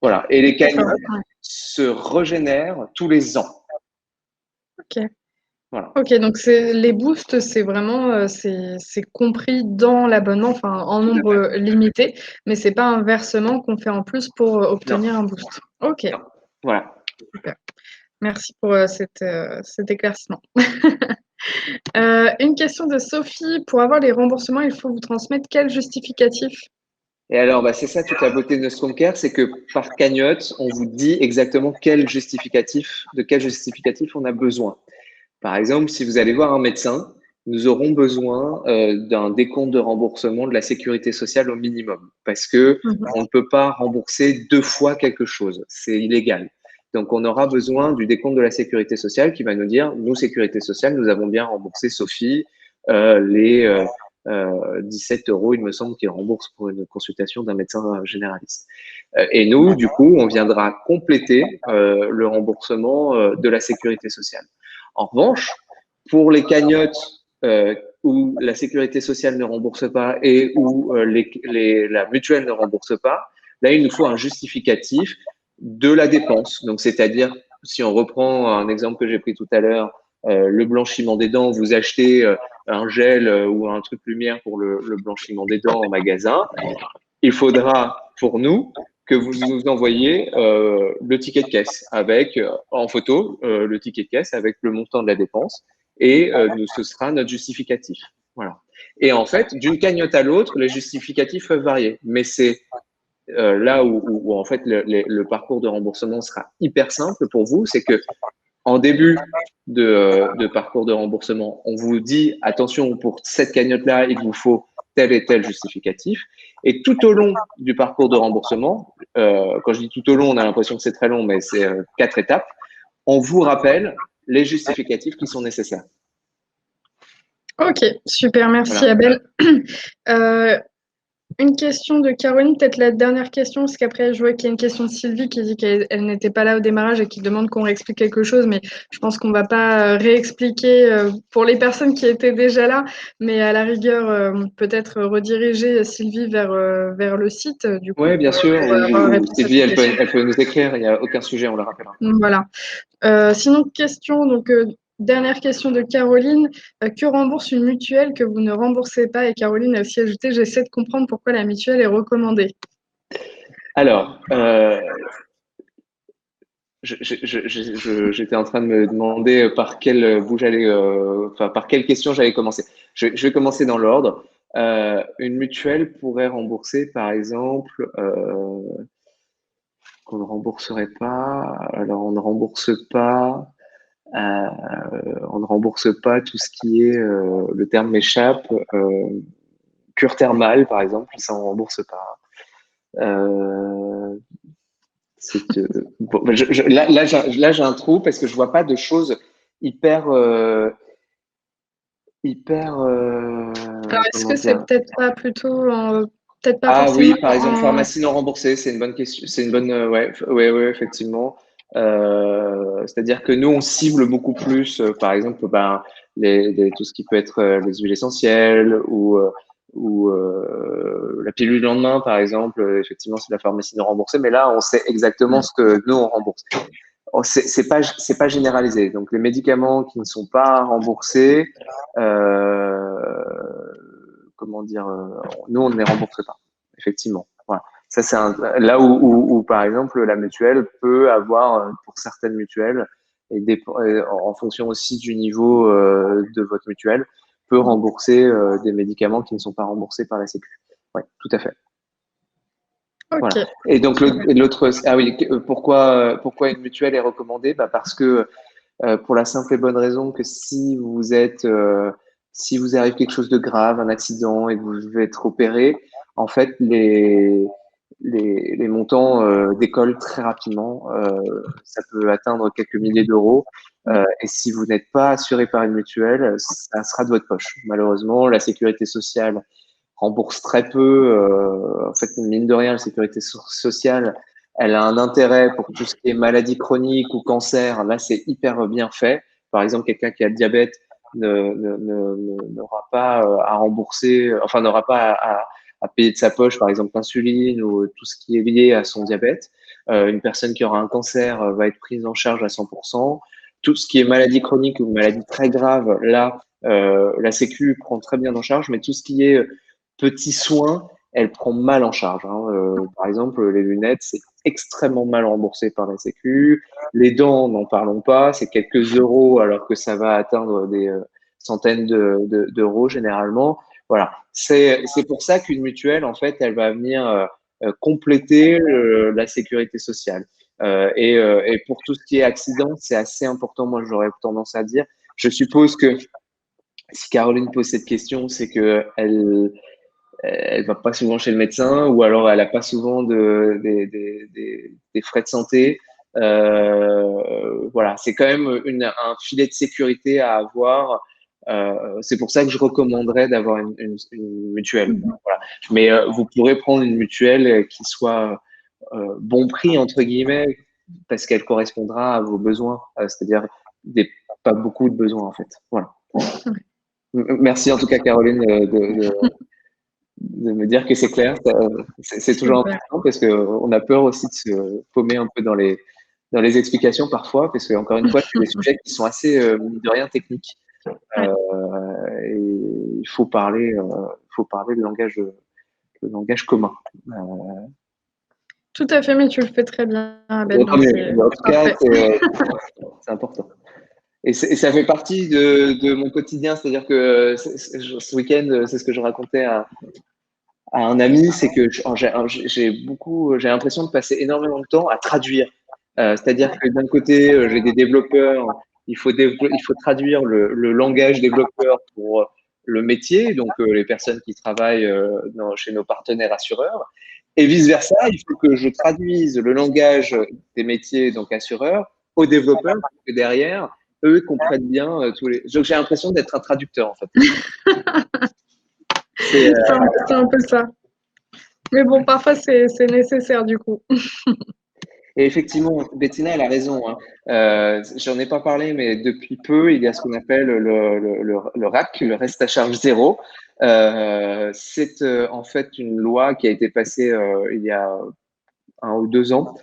Voilà. Et les D'accord. cagnottes Ouais. se régénèrent tous les ans. Ok. Voilà. Ok, donc les boosts, c'est vraiment c'est compris dans l'abonnement, enfin en Tout à fait. nombre limité, mais c'est pas un versement qu'on fait en plus pour Non, obtenir un boost. Ok, non. Voilà. super. Merci pour cet éclaircissement. Une question de Sophie. Pour avoir les remboursements, il faut vous transmettre quel justificatif? Et alors, bah, c'est ça toute la beauté de Nostrum Care, c'est que par cagnotte, on vous dit exactement de quel justificatif on a besoin. Par exemple, si vous allez voir un médecin, nous aurons besoin d'un décompte de remboursement de la sécurité sociale au minimum, parce que Mhm. on ne peut pas rembourser 2 fois quelque chose, c'est illégal. Donc, on aura besoin du décompte de la sécurité sociale qui va nous dire, nous, sécurité sociale, nous avons bien remboursé Sophie les 17 euros, il me semble, qu'il rembourse pour une consultation d'un médecin généraliste. Et nous, du coup, on viendra compléter le remboursement de la sécurité sociale. En revanche, pour les cagnottes où la sécurité sociale ne rembourse pas et où la mutuelle ne rembourse pas, là, il nous faut un justificatif de la dépense. Donc, c'est-à-dire, si on reprend un exemple que j'ai pris tout à l'heure, le blanchiment des dents, vous achetez un gel ou un truc lumière pour le blanchiment des dents en magasin, il faudra pour nous que vous nous envoyiez le ticket de caisse avec en photo le ticket de caisse avec le montant de la dépense et ce sera notre justificatif. Voilà. Et en fait, d'une cagnotte à l'autre, les justificatifs peuvent varier, mais c'est là où en fait le parcours de remboursement sera hyper simple pour vous, c'est que en début de parcours de remboursement, on vous dit attention, pour cette cagnotte-là, il vous faut tel et tel justificatif. Et tout au long du parcours de remboursement, quand je dis tout au long, on a l'impression que c'est très long, mais c'est 4 étapes, on vous rappelle les justificatifs qui sont nécessaires. Ok, super, merci Voilà. Abel. Une question de Caroline, peut-être la dernière question, parce qu'après, je vois qu'il y a une question de Sylvie qui dit qu'elle n'était pas là au démarrage et qui demande qu'on réexplique quelque chose, mais je pense qu'on ne va pas réexpliquer pour les personnes qui étaient déjà là, mais à la rigueur, peut-être rediriger Sylvie vers le site, du coup, Oui, bien sûr. pour avoir Ou réponse à Sylvie, cette question. elle peut nous écrire, il n'y a aucun sujet, on la rappellera. Voilà. Sinon, question, donc dernière question de Caroline. Que rembourse une mutuelle que vous ne remboursez pas? Et Caroline a aussi ajouté, j'essaie de comprendre pourquoi la mutuelle est recommandée. Alors, j'étais en train de me demander par quelle bout j'allais, enfin, par quelle question j'allais commencer. Je vais commencer dans l'ordre. Une mutuelle pourrait rembourser, par exemple, qu'on ne rembourserait pas. Alors, on ne rembourse pas tout ce qui est, le terme m'échappe, cure thermale, par exemple, ça on rembourse pas. Euh, bon, là, j'ai un trou parce que je vois pas de choses hyper, hyper, Alors, est-ce comment que c'est dire? peut-être pas plutôt, peut-être pas Ah forcément oui, par exemple, pharmacie non remboursée, c'est une bonne question, c'est une bonne, ouais, effectivement. C'est-à-dire que nous, on cible beaucoup plus, par exemple, ben, tout ce qui peut être les huiles essentielles ou la pilule du lendemain, par exemple. Effectivement, c'est la pharmacie non remboursée, mais là, on sait exactement ce que nous on rembourse. C'est pas généralisé. Donc les médicaments qui ne sont pas remboursés, euh, comment dire, nous on ne les rembourse pas. Effectivement. Voilà. Ça c'est là où, par exemple la mutuelle peut avoir pour certaines mutuelles et en fonction aussi du niveau de votre mutuelle peut rembourser des médicaments qui ne sont pas remboursés par la Sécu. Oui, tout à fait. Ok. Voilà. Et donc l'autre, ah oui, pourquoi une mutuelle est recommandée? Bah parce que pour la simple et bonne raison que si vous arrive quelque chose de grave, un accident et que vous devez être opéré, en fait les montants décollent très rapidement. Ça peut atteindre quelques milliers d'euros. Et si vous n'êtes pas assuré par une mutuelle, ça sera de votre poche. Malheureusement, la sécurité sociale rembourse très peu. En fait, mine de rien, la sécurité sociale, elle a un intérêt pour tout ce qui est maladie chronique ou cancer. Là, c'est hyper bien fait. Par exemple, quelqu'un qui a le diabète n'aura pas à rembourser, enfin, n'aura pas à payer de sa poche, par exemple, l'insuline ou tout ce qui est lié à son diabète. Une personne qui aura un cancer va être prise en charge à 100%. Tout ce qui est maladie chronique ou maladie très grave, là, la Sécu prend très bien en charge, mais tout ce qui est petits soins, elle prend mal en charge. Hein. Par exemple, les lunettes, c'est extrêmement mal remboursé par la Sécu. Les dents, n'en parlons pas, c'est quelques euros alors que ça va atteindre des centaines d'euros généralement. Voilà, c'est pour ça qu'une mutuelle, en fait, elle va venir compléter la sécurité sociale. Et pour tout ce qui est accident, c'est assez important, moi j'aurais tendance à dire. Je suppose que si Caroline pose cette question, c'est que elle va pas souvent chez le médecin ou alors elle a pas souvent des frais de santé. Voilà, c'est quand même un filet de sécurité à avoir. C'est pour ça que je recommanderais d'avoir une mutuelle. Voilà. Mais vous pourrez prendre une mutuelle qui soit bon prix entre guillemets parce qu'elle correspondra à vos besoins, c'est-à-dire pas beaucoup de besoins en fait. Voilà. Merci en tout cas Caroline de me dire que c'est clair. C'est toujours Super. important parce qu'on a peur aussi de se paumer un peu dans les explications parfois, parce que encore une fois, c'est des sujets qui sont assez, mine de rien, techniques. Ouais. Et faut parler le langage commun. Euh, Tout à fait, mais tu le fais très bien, Abel, donc, donc tant mieux. c'est Mais en tout cas, parfait. c'est important. Et ça fait partie de mon quotidien, c'est-à-dire que ce week-end, c'est ce que je racontais à un ami, c'est que j'ai l'impression de passer énormément de temps à traduire. C'est-à-dire que d'un côté, j'ai des développeurs, il faut traduire le langage développeur pour le métier, donc les personnes qui travaillent chez nos partenaires assureurs, et vice-versa, il faut que je traduise le langage des métiers, donc assureurs, aux développeurs, pour que derrière, eux comprennent bien tous les. Donc j'ai l'impression d'être un traducteur en fait. C'est C'est un peu ça. Mais bon, parfois, c'est nécessaire, du coup. Et effectivement, Bettina, elle a raison, hein. J'en ai pas parlé, mais depuis peu, il y a ce qu'on appelle le RAC, le reste à charge zéro. C'est en fait une loi qui a été passée il y a 1 ou 2 ans,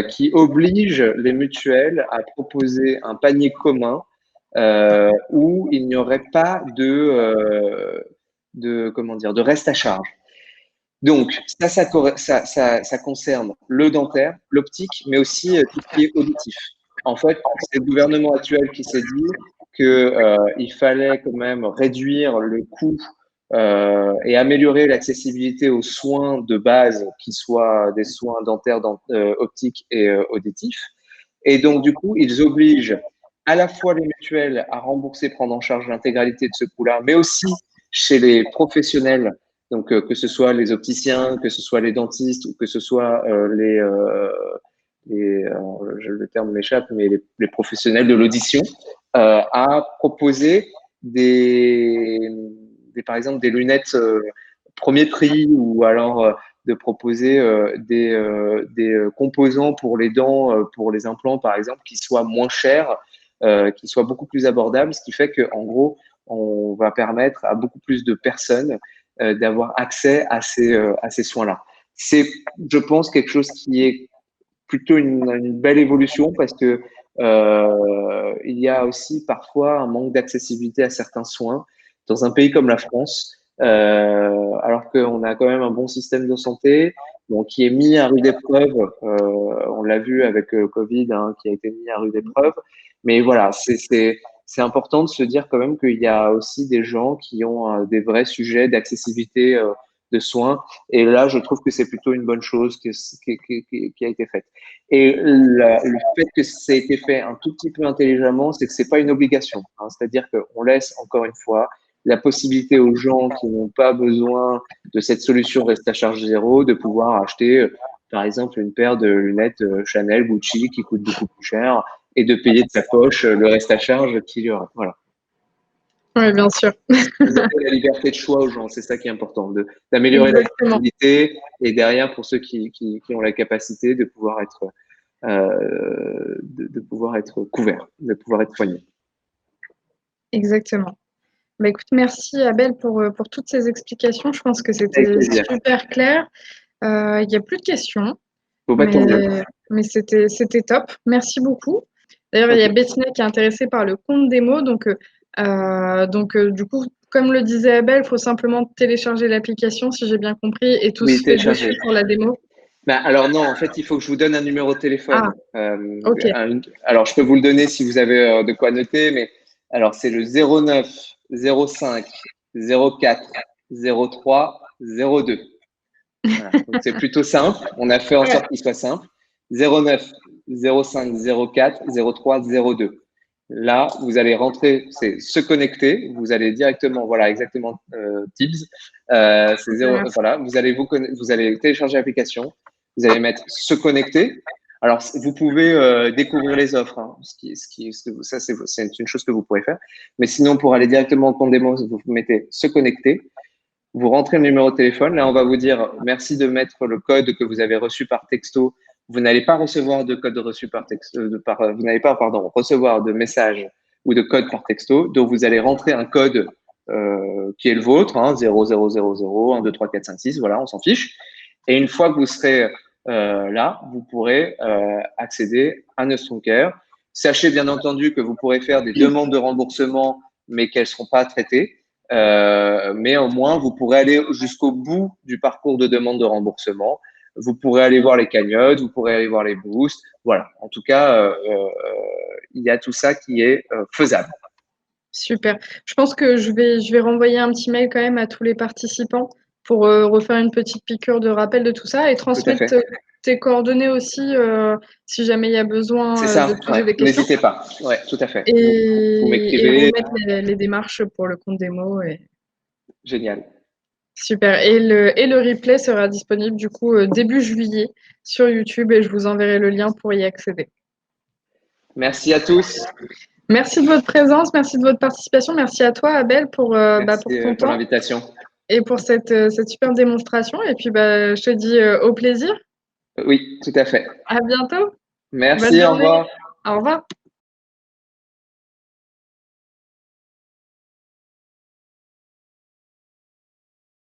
qui oblige les mutuelles à proposer un panier commun où il n'y aurait pas comment dire, de reste à charge. Donc, ça concerne le dentaire, l'optique, mais aussi tout ce qui est auditif. En fait, c'est le gouvernement actuel qui s'est dit qu'il fallait quand même réduire le coût et améliorer l'accessibilité aux soins de base, qui soient des soins dentaires, optiques et auditifs. Et donc, du coup, ils obligent à la fois les mutuelles à rembourser, prendre en charge l'intégralité de ce coût-là, mais aussi chez les professionnels, donc que ce soit les opticiens, que ce soit les dentistes ou que ce soit le terme m'échappe, mais les professionnels de l'audition, à proposer par exemple, des lunettes premier prix ou alors de proposer des composants pour les dents, pour les implants, par exemple, qui soient moins chers, qui soient beaucoup plus abordables, ce qui fait qu'en gros, on va permettre à beaucoup plus de personnes d'avoir accès à ces soins-là. C'est, je pense, quelque chose qui est plutôt une belle évolution parce que il y a aussi parfois un manque d'accessibilité à certains soins dans un pays comme la France, alors qu'on a quand même un bon système de santé, bon, qui est mis à rude épreuve. On l'a vu avec le Covid, hein, qui a été mis à rude épreuve. Mais voilà, c'est important de se dire quand même qu'il y a aussi des gens qui ont des vrais sujets d'accessibilité de soins. Et là, je trouve que c'est plutôt une bonne chose qui a été faite. Et le fait que ça ait été fait un tout petit peu intelligemment, c'est que c'est pas une obligation, hein. C'est-à-dire qu'on laisse encore une fois la possibilité aux gens qui n'ont pas besoin de cette solution reste à charge zéro de pouvoir acheter, par exemple, une paire de lunettes Chanel, Gucci qui coûte beaucoup plus cher et de payer de sa poche le reste à charge qu'il y aura. Voilà. Oui, bien sûr. Donner la liberté de choix aux gens, c'est ça qui est important, d'améliorer Exactement. l'accessibilité et derrière, pour ceux qui ont la capacité de pouvoir être de pouvoir être couvert, de pouvoir être soigné. Exactement. Bah, écoute, merci Abel pour toutes ces explications. Je pense que Avec c'était plaisir. super clair. Il n'y a plus de questions, Bon, bah, tant mieux. mais c'était top. Merci beaucoup. D'ailleurs, il y a Ok. Bettina qui est intéressée par le compte démo. Donc, du coup, comme le disait Abel, il faut simplement télécharger l'application, si j'ai bien compris, et tout Oui, se fait télécharger. dessus pour la démo. Bah, alors non, en fait, il faut que je vous donne un numéro de téléphone. Ah, ok. Alors, je peux vous le donner si vous avez de quoi noter, mais alors c'est le 09 05 04 03 02. Voilà. Donc c'est plutôt simple. On a fait en Ouais, sorte qu'il soit simple. 09 05 04 03 02. Là, vous allez rentrer, c'est se connecter. Vous allez directement, voilà, exactement Teams. C'est bien, zéro, merci. voilà, vous allez télécharger l'application. Vous allez mettre se connecter. Alors, vous pouvez découvrir les offres, hein, ça, c'est une chose que vous pourrez faire. Mais sinon, pour aller directement au compte démo, vous mettez se connecter. Vous rentrez le numéro de téléphone. Là, on va vous dire merci de mettre le code que vous avez reçu par texto. Vous n'allez pas recevoir de code reçu par texto, vous n'allez pas, pardon, recevoir de message ou de code par texto. Donc, vous allez rentrer un code qui est le vôtre, hein, 0000, 1, 2, 3, 4, 5, 6. Voilà, on s'en fiche. Et une fois que vous serez là, vous pourrez accéder à Care. Sachez bien entendu que vous pourrez faire des demandes de remboursement, mais qu'elles ne seront pas traitées. Mais au moins, vous pourrez aller jusqu'au bout du parcours de demande de remboursement Vous pourrez aller voir les cagnottes, vous pourrez aller voir les boosts. Voilà. En tout cas, il y a tout ça qui est faisable. Super. Je pense que je vais renvoyer un petit mail quand même à tous les participants pour refaire une petite piqûre de rappel de tout ça et Tout à transmettre fait. tes coordonnées aussi si jamais il y a besoin C'est de ça. te poser Ouais. des questions N'hésitez pas. Ouais, tout à fait. Vous et m'écrivez. remettre les démarches pour le compte démo. Génial. Super. Et le replay sera disponible du coup début juillet sur YouTube et je vous enverrai le lien pour y accéder. Merci à tous. Merci de votre présence, merci de votre participation, merci à toi Abel pour Merci ton pour temps l'invitation. et pour cette super démonstration. Et puis je te dis au plaisir. Oui, tout à fait. À bientôt. Bonne Merci, au journée. revoir. Au revoir.